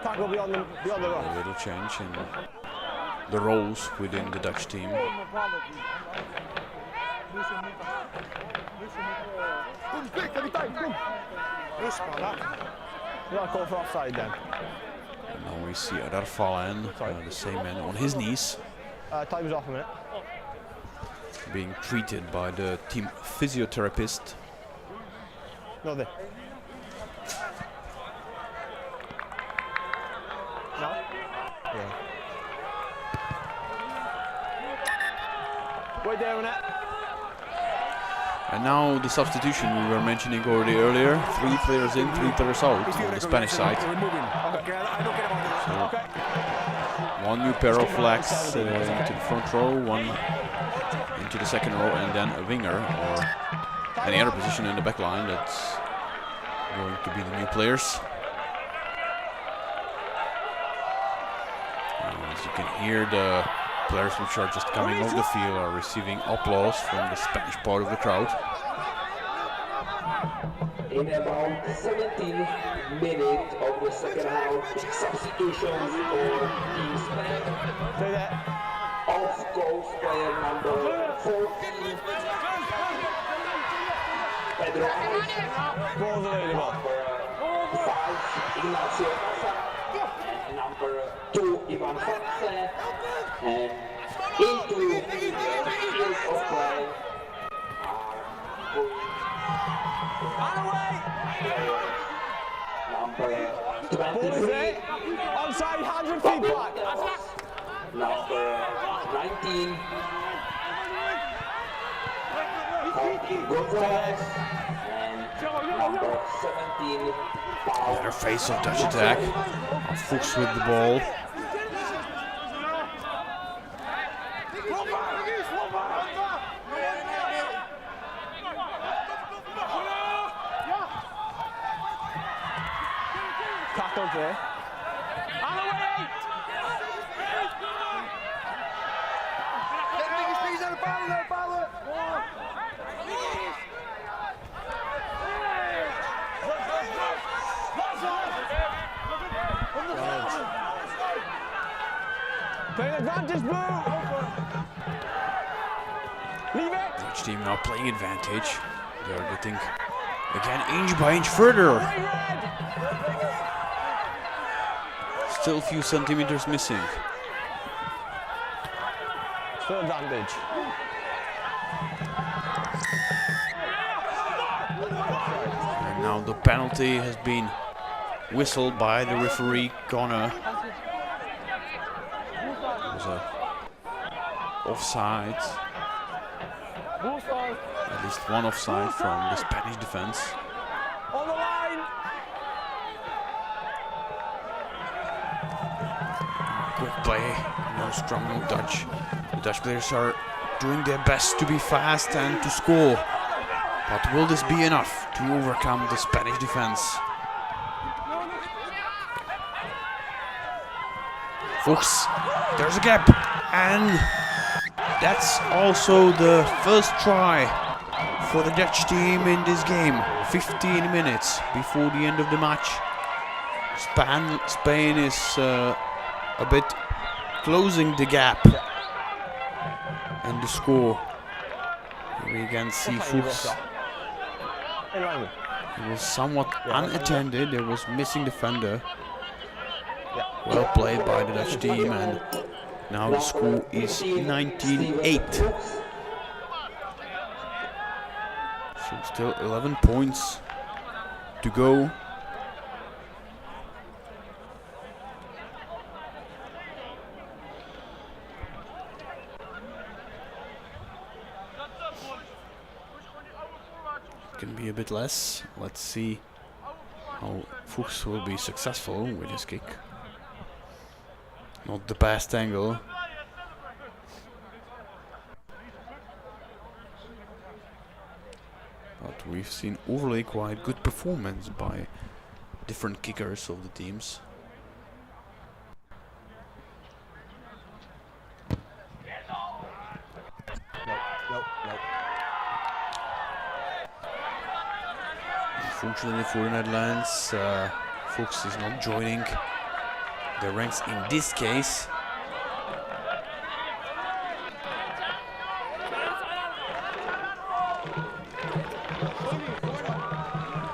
Tackle beyond the run. A little change in the roles within the Dutch team. Yeah, call for offside then. And now we see Darfalen, the same man on his knees, Time's off a minute. being treated by the team physiotherapist. No, there. No? Yeah. Wait there, Annette. And now the substitution we were mentioning already earlier. 3 players in, 3 players out on the Spanish side. So, 1 new pair of flags into the front row, 1 into the second row, and then a winger or any other position in the back line that's going to be the new players. And as you can hear, the players which are just coming off the field are receiving applause from the Spanish part of the crowd. In about 17 minutes of the second half, substitutions for Team Spain. Say that. Off goes player number 14, Pedro Alves. Ball's available. Number 5, Ignacio Casa. Number 2, Ivan Fatse. And into the field of play are going Ball is there. Onside, hands and feet back. Number 19. Gonzalez. And number 17. Better face of Dutch attack. Fuchs with the ball. Tackled there. Playing advantage, Blue! Leave it! Dutch team now playing advantage. They are getting again inch by inch further. Still a few centimeters missing. Still advantage. And now the penalty has been whistled by the referee corner. There's a offside. At least one offside from the Spanish defense. On the line! Quick play, no strong, no Dutch. The Dutch players are doing their best to be fast and to score. But will this be enough to overcome the Spanish defense? Fuchs, there's a gap, and that's also the first try for the Dutch team in this game. 15 minutes before the end of the match. Spain is a bit closing the gap and the score. Here we again see Fuchs. He was somewhat unattended. There was missing defender. Well played by the Dutch team, and now the score is 19-8. So still 11 points to go. Can be a bit less. Let's see how Fuchs will be successful with his kick. Not the best angle. But we've seen overall quite good performance by different kickers of the teams. Unfortunately for the Netherlands, Fuchs is not joining the ranks in this case.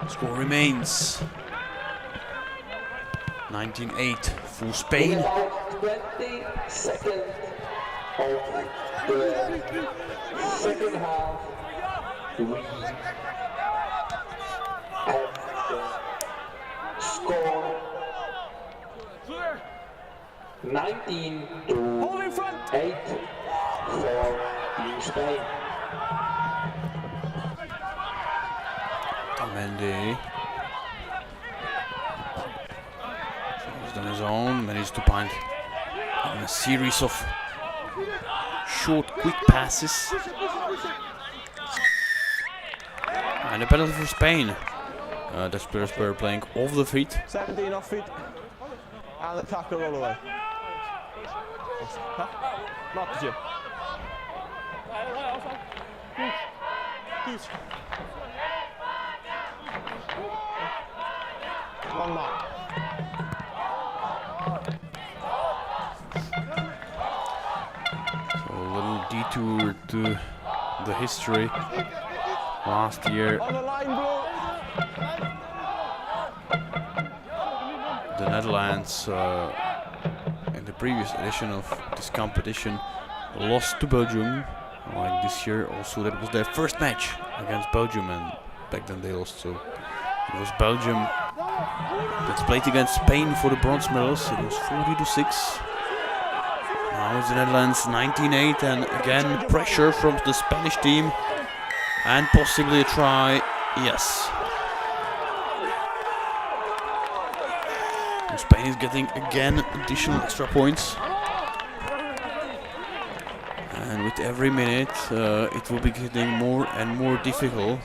Score remains 19-8 for Spain. About 20 seconds of the second half. We have the score 19-8 for Team Spain. Mendy. He's done his own, managed to find a series of short, quick passes. And a penalty for Spain. Dutch players were playing off the feet. 17 off feet. And the tackle all the way. Huh? Knocked you. One mark. So a little detour to the history. Last year, On the line, Blue. the Netherlands, in the previous edition of this competition, lost to Belgium. Like this year, also that was their first match against Belgium, and back then they lost. So it was Belgium that It's played against Spain for the bronze medals. It was 40-6. Now it's the Netherlands 19-8, and again pressure from the Spanish team, and possibly a try. Yes. And Spain is getting again additional extra points. And with every minute, it will be getting more and more difficult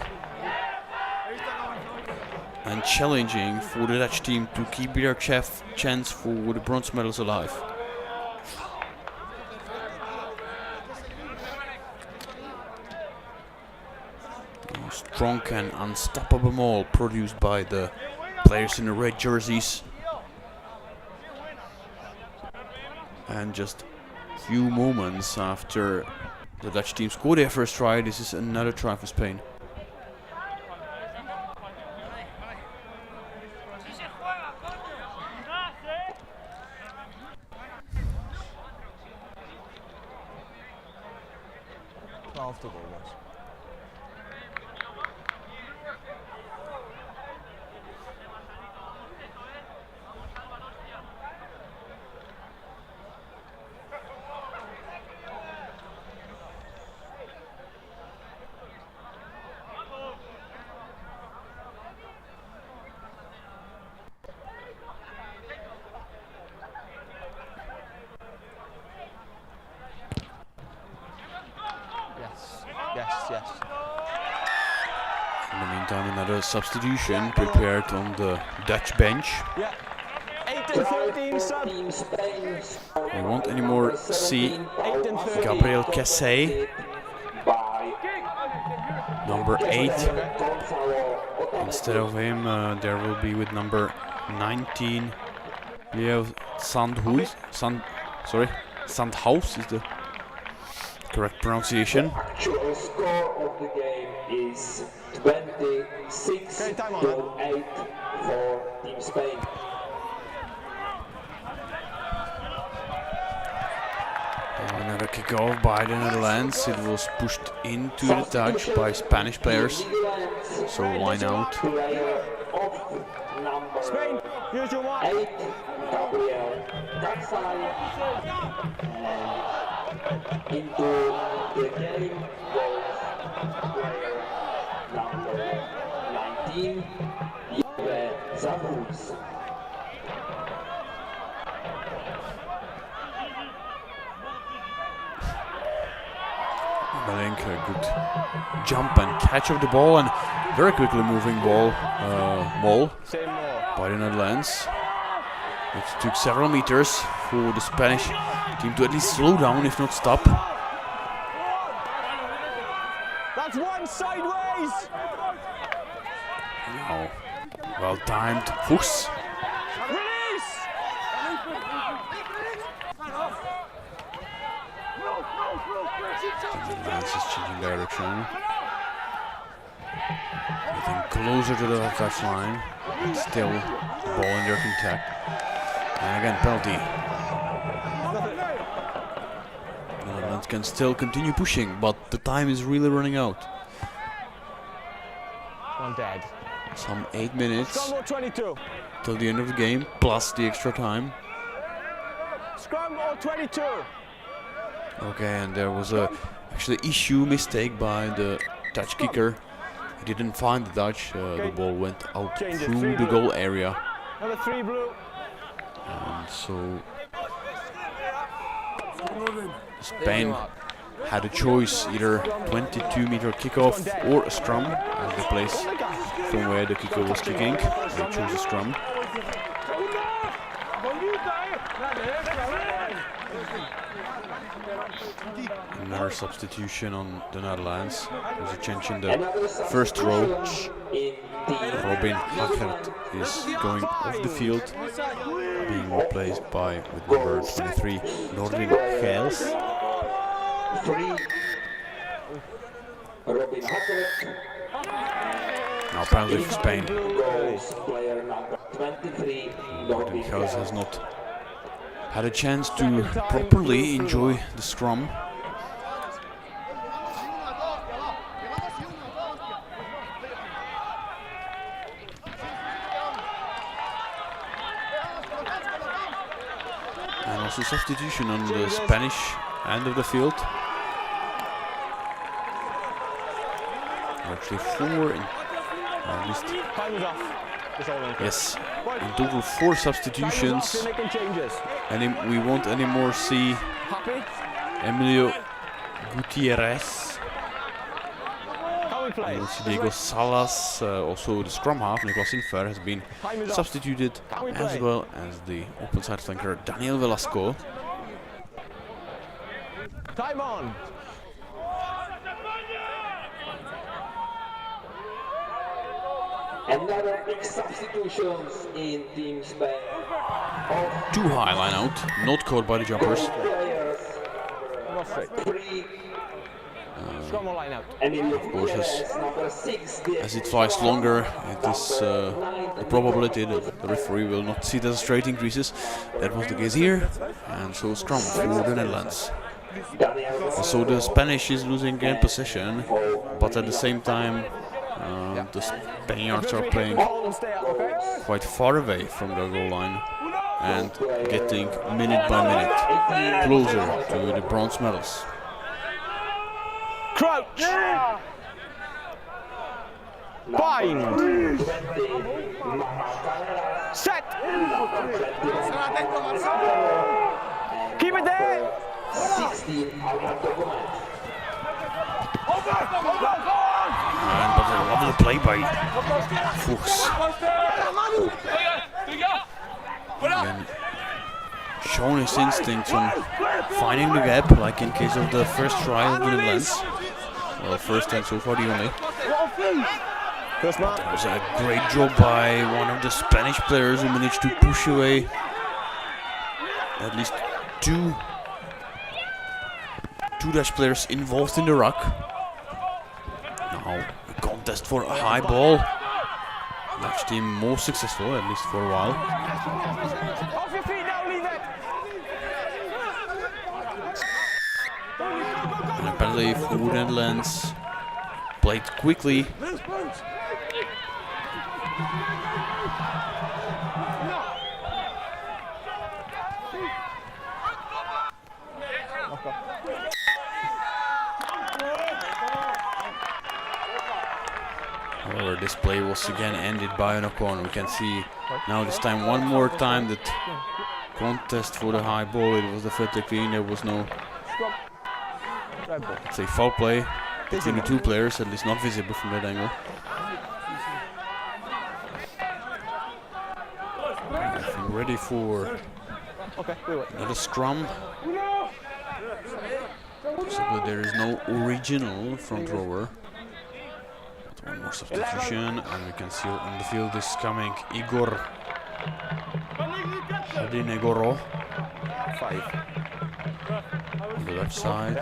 and challenging for the Dutch team to keep their chance for the bronze medals alive. Strong and unstoppable maul produced by the players in the red jerseys. And just few moments after the Dutch team scored their first try, this is another try for Spain. Yes. In the meantime, another substitution prepared on the Dutch bench. Yeah. 8 and 13, son. We won't anymore see Gabriel Cassé, number 8. Instead of him, there will be with number 19, Leo Sandhaus. Sandhaus is the correct pronunciation. The actual score of the game is 26-8 for Team Spain. Another kick-off by the Netherlands. It was pushed into the Dutch by Spanish players, so why not? Spain, here's your one. 8, Gabriel Cassé. Into the game goes player number 19, Leo Sandhaus. Malink, a good jump and catch of the ball, and very quickly moving ball, maul by the Netherlands. It took several meters for the Spanish team to at least slow down, if not stop. That's one sideways. Now, well timed. Fuchs. Release. The Netherlands is changing direction. Getting closer to the touch line. Still, ball in their contact. And again, penalty. The Netherlands can still continue pushing, but the time is really running out. One dead. Some 8 minutes Scrum or 22. till the end of the game, plus the extra time. Scrum or 22. Okay, and there was a actually issue mistake by the Dutch kicker. He didn't find the Dutch. The ball went out through the goal area. Number 3 blue. And so Spain had a choice, either 22-meter kickoff or a scrum, as the place from where the kicker was kicking. They chose a scrum. Another substitution on the Netherlands. There's a change in the first row. Robin Hackert is going off the field, being replaced by, with number 23, Nordin Geels. Robin Hackert. Now apparently for Spain, Player number 23, Nordin Geels has not had a chance to properly enjoy the scrum. And also substitution on the Spanish end of the field. Actually 4 in, at least. Yes, in total 4 substitutions. And we won't anymore see Emilio Gutierrez. We'll see Diego Salas, also the scrum half, Nicolas Infer, has been substituted, as well as the open side flanker Daniel Velasco. Time on! Another big substitutions in Team Spain. Too high line out, not caught by the jumpers. Players, 3. Scrum or line out. Of course, Number 6. as it flies longer, it is a probability that the referee will not see the straight increases. That was the case here, and so scrum for the Netherlands. And so the Spanish is losing game possession, but at the same time the Spaniards are playing quite far away from the goal line and getting minute by minute closer to the bronze medals. Crouch! Bind! Set! Keep it there! 16 out of document. And but a lovely play by Fuchs. Again, shown his instincts on finding the gap, like in case of the first try of the Netherlands. Well, first and so far the only. That was a great job by one of the Spanish players who managed to push away at least two Dutch players involved in the ruck. Now a contest for a high ball. Dutch team most successful, at least for a while. Off your feet now, leave it! And a penalty for the Netherlands. Played quickly. However, this play was again ended by a corner. We can see now this time one more time that contest for the high ball. It was defended clean. There was no, let's say, foul play between the two players, at least not visible from that angle. I think ready for another scrum. So there is no original front rower. But one more substitution, and we can see on the field is coming Igor Hadinegoro. 5. On the left side.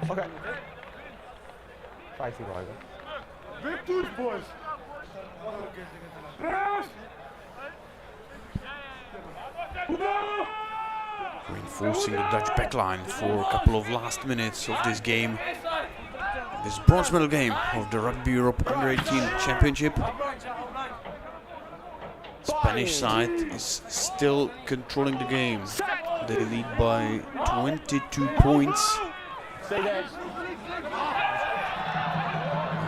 Okay. 5 Igor. Reinforcing the Dutch backline for a couple of last minutes of this game. This bronze medal game of the Rugby Europe U18 Championship. Spanish side is still controlling the game. They lead by 22 points. Stay there.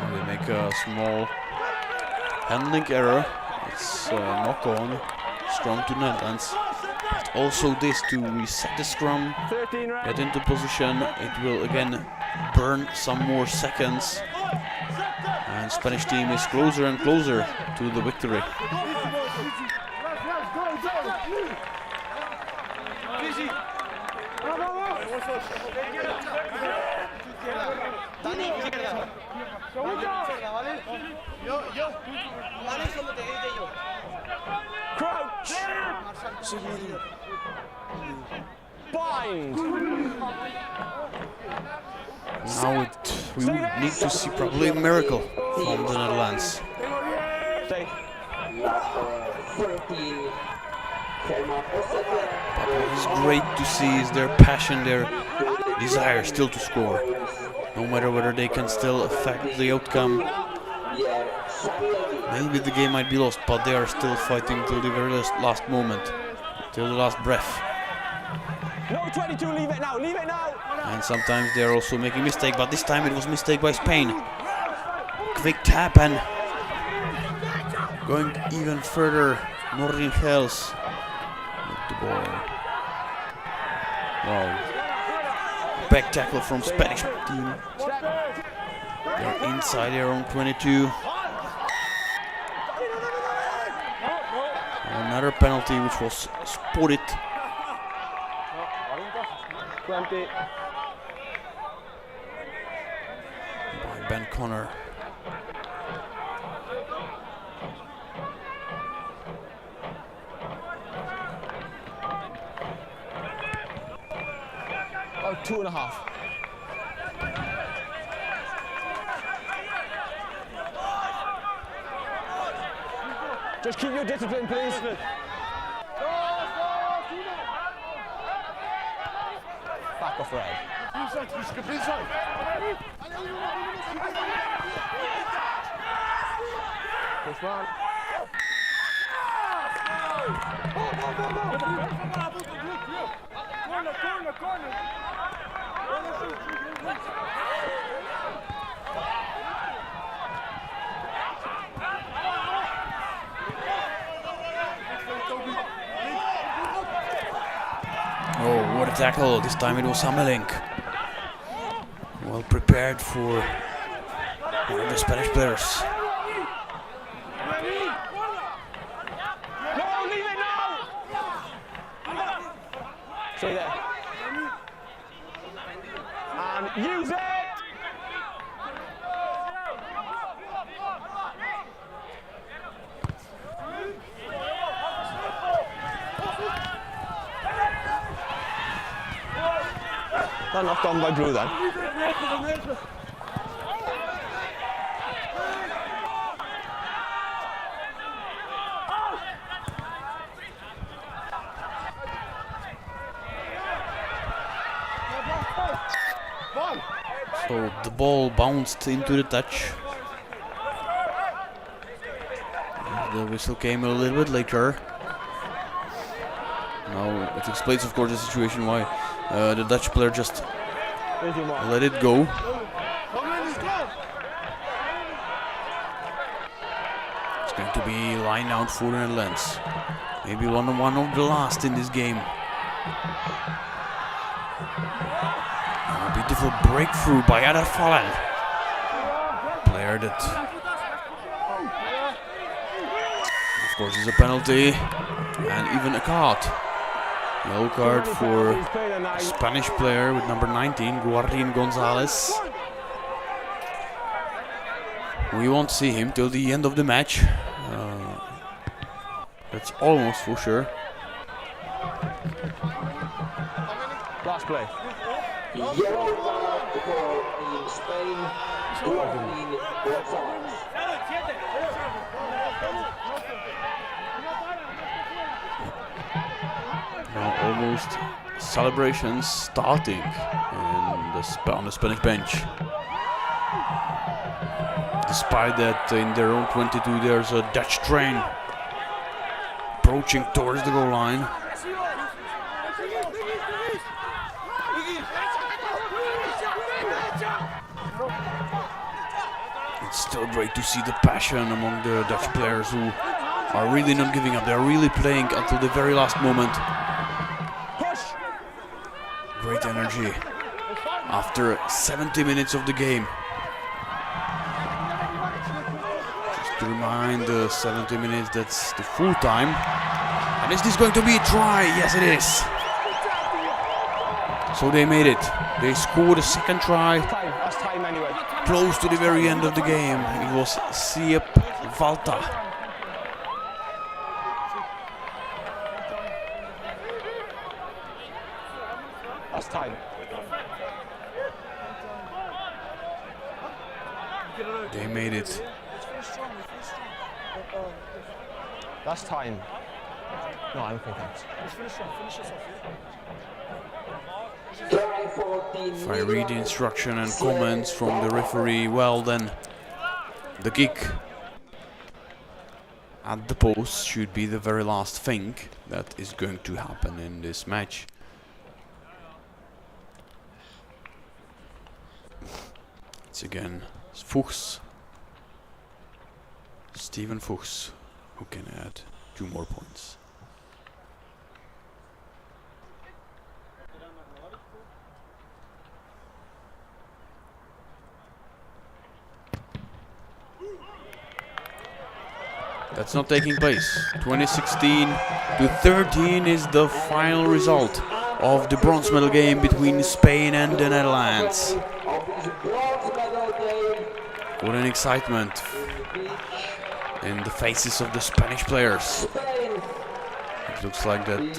And they make a small handling error. It's knock on. Strong to Netherlands. But also this to reset the scrum, 13 round. get into position. It will again burn some more seconds. And Spanish team is closer and closer to the victory. Crouch! Bind! Now we would need to see probably a miracle from the Netherlands. Stay. But what is great to see is their passion, their desire still to score. No matter whether they can still affect the outcome. Maybe the game might be lost, but they are still fighting till the very last moment, till the last breath. No 22, leave it now, leave it now! And sometimes they're also making mistake, but this time it was mistake by Spain. Quick tap and going even further. Northern Hills with the ball. Wow. Back tackle from Spanish team. They're inside their own 22. Another penalty which was spotted. 20. By Ben Connor. Oh, 2.5. Just keep your discipline, please. Back off red. Push one. Corner. Oh, what a tackle. This time it was Hamelink. Well prepared for one of the Spanish players. No, leave it now! Stay there. And use it! That knocked on by Drew then. So the ball bounced into the touch. The whistle came a little bit later. Now it explains, of course, the situation why the Dutch player just let it go. It's going to be line out for the Netherlands. Maybe one of the last in this game. A beautiful breakthrough by Ada Fallen. Player that, of course, is a penalty and even a card. Yellow card for a Spanish player with number 19, Guardian Gonzalez. We won't see him till the end of the match. That's almost for sure. Last play. Yellow card for Team Spain, Guardian Gonzalez. Now almost celebrations starting on the Spanish bench. Despite that, in their own 22 there's a Dutch train approaching towards the goal line. It's still great to see the passion among the Dutch players who are really not giving up. They're really playing until the very last moment. Great energy after 70 minutes of the game. Just to remind, 70 minutes, that's the full time. And is this going to be a try? Yes, it is. So they made it. They scored a second try. That's time anyway. Close to the very end of the game. It was Siep Valta. That's time. They made it. That's time. No, I'm okay, thanks. If I read the instruction and comments from the referee, well then, the kick at the post should be the very last thing that is going to happen in this match. It's again Fuchs. Steven Fuchs, who can add 2 more points. That's not taking place. 2016-13 is the final result of the bronze medal game between Spain and the Netherlands. What an excitement in the faces of the Spanish players. It looks like that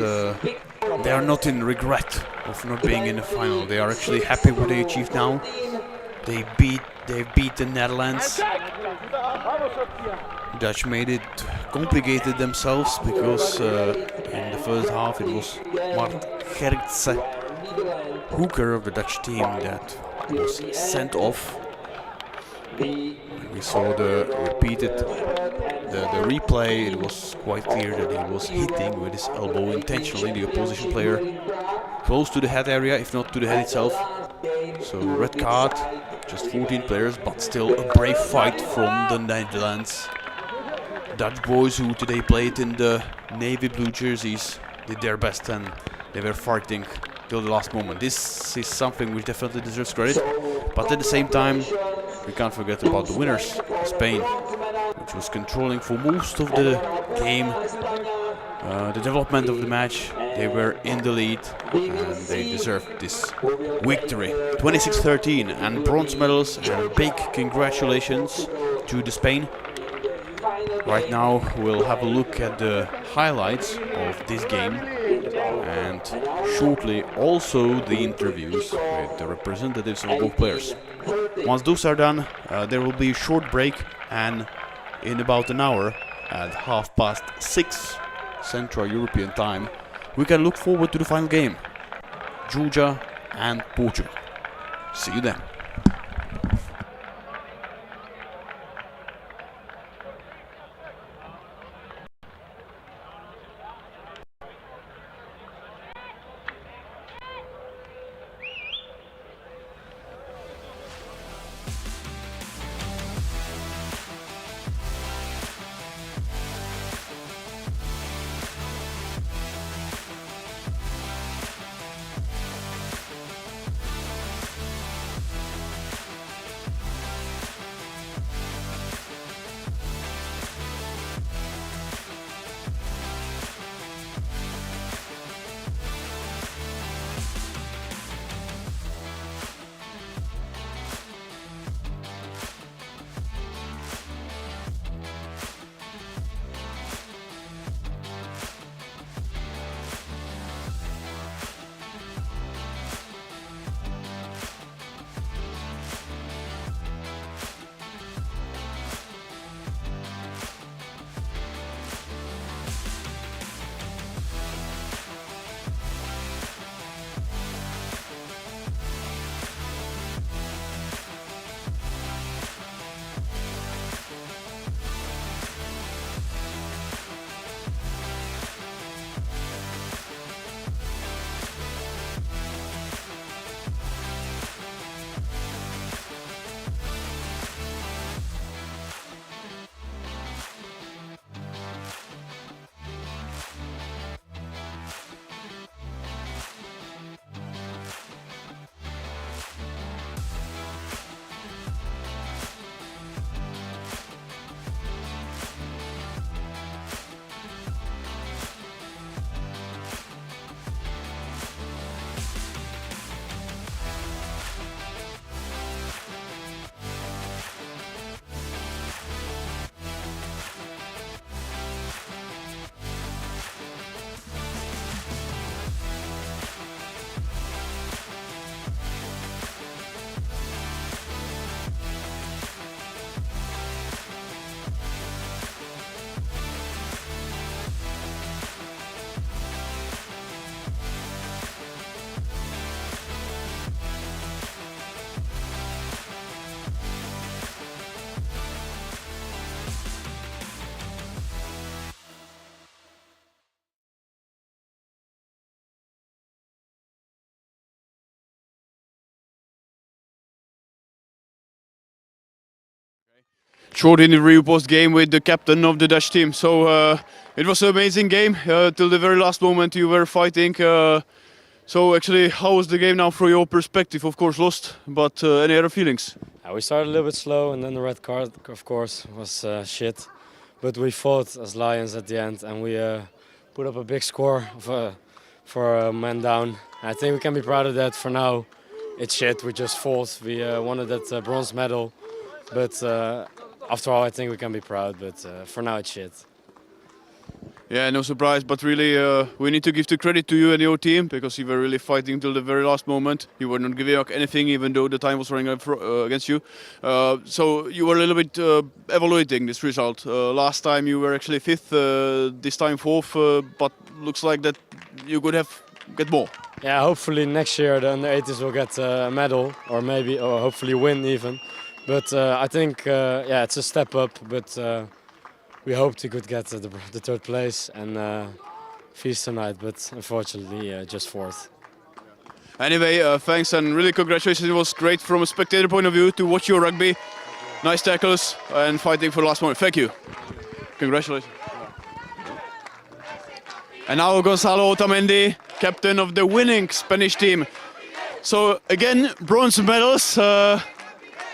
they are not in regret of not being in the final. They are actually happy with what they achieved now. They beat the Netherlands. Dutch made it complicated themselves because in the first half it was Marketa Hooker of the Dutch team that was sent off. When we saw the replay, it was quite clear that he was hitting with his elbow intentionally the opposition player close to the head area, if not to the head itself. So red card, just 14 players, but still a brave fight from the Netherlands. Dutch boys who today played in the navy blue jerseys did their best and they were fighting till the last moment. This is something which definitely deserves credit, but at the same time we can't forget about the winners, Spain, which was controlling for most of the game, the development of the match. They were in the lead and they deserved this victory. 26-13 and bronze medals, and big congratulations to the Spain. Right now we'll have a look at the highlights of this game and shortly also the interviews with the representatives of both players. Once those are done, there will be a short break, and in about an hour at 6:30 Central European time we can look forward to the final game, Georgia and Portugal. See you then. short interview post game with the captain of the Dutch team. So it was an amazing game. Till the very last moment you were fighting. So actually, how was the game now from your perspective? Of course lost, but any other feelings? We started a little bit slow, and then the red card, of course, was shit. But we fought as lions at the end, and we put up a big score for a man down. I think we can be proud of that. For now, it's shit. We just fought. We wanted that bronze medal, but after all, I think we can be proud. But for now, it's shit. Yeah, no surprise, but really we need to give the credit to you and your team, because you were really fighting till the very last moment. You were not giving up anything, even though the time was running up against you. So you were a little bit evaluating this result. Last time you were actually 5th, this time 4th, but looks like that you could have get more. Yeah, hopefully next year the under-18s will get a medal, or maybe, or hopefully win even. But I think, yeah, it's a step up, but we hoped we could get the 3rd place and feast tonight, but unfortunately just 4th. Anyway, thanks and really congratulations. It was great from a spectator point of view to watch your rugby. Nice tackles and fighting for the last moment. Thank you. Congratulations. And now Gonzalo Otamendi, captain of the winning Spanish team. So again, bronze medals. Are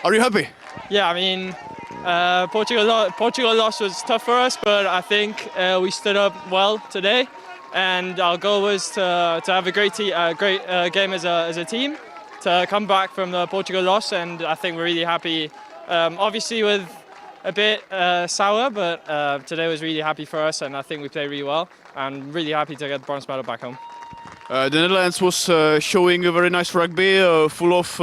you happy? Yeah, I mean, Portugal loss was tough for us, but I think we stood up well today, and our goal was to have a great game as a team, to come back from the Portugal loss, and I think we're really happy. Obviously with a bit sour, but today was really happy for us, and I think we played really well, and really happy to get the bronze medal back home. The Netherlands was showing a very nice rugby, full of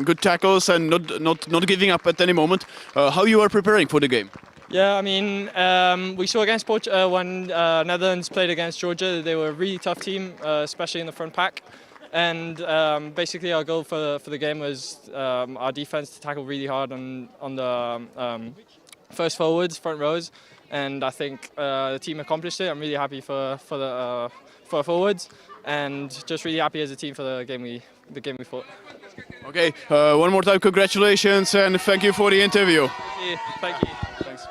good tackles and not giving up at any moment. How you are preparing for the game? Yeah, I mean, we saw against when Netherlands played against Georgia, they were a really tough team, especially in the front pack. And basically our goal for the game was our defense to tackle really hard on the first forwards, front rows. And I think the team accomplished it. I'm really happy for our forwards, and just really happy as a team for the game we fought. Okay, one more time, congratulations and thank you for the interview. Thank you. Thanks.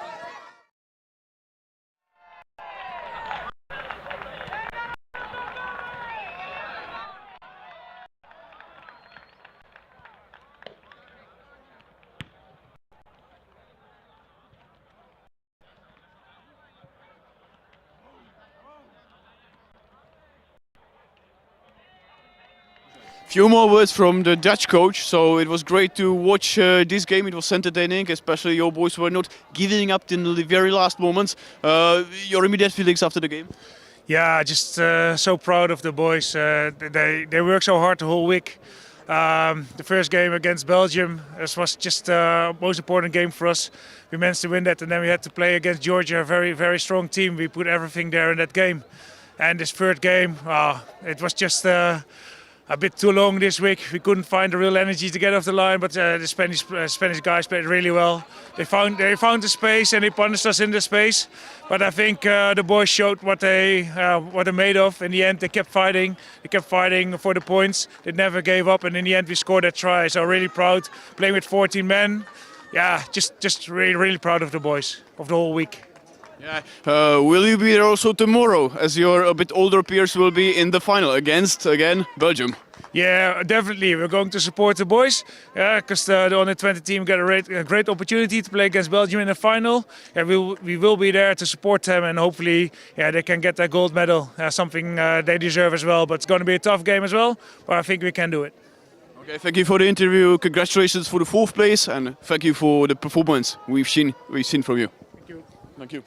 Few more words from the Dutch coach. So it was great to watch this game. It was entertaining, especially your boys were not giving up in the very last moments. Your immediate feelings after the game? Yeah, just so proud of the boys. They worked so hard the whole week. The first game against Belgium was just the most important game for us. We managed to win that, and then we had to play against Georgia, a very, very strong team. We put everything there in that game. And this 3rd game, it was just a bit too long this week. We couldn't find the real energy to get off the line, but the Spanish guys played really well. They found the space and they punished us in the space. But I think the boys showed what they're made of. In the end, they kept fighting. They kept fighting for the points. They never gave up, and in the end, we scored that try. So really proud playing with 14 men. Yeah, just really, really proud of the boys of the whole week. Yeah. Will you be there also tomorrow, as your a bit older peers will be in the final against, again, Belgium? Yeah, definitely. We're going to support the boys, because the under-20 team got a great opportunity to play against Belgium in the final. Yeah, we will be there to support them, and hopefully, they can get that gold medal, something they deserve as well. But it's going to be a tough game as well, but I think we can do it. Okay, thank you for the interview. Congratulations for the 4th place, and thank you for the performance we've seen from you. Thank you. Thank you.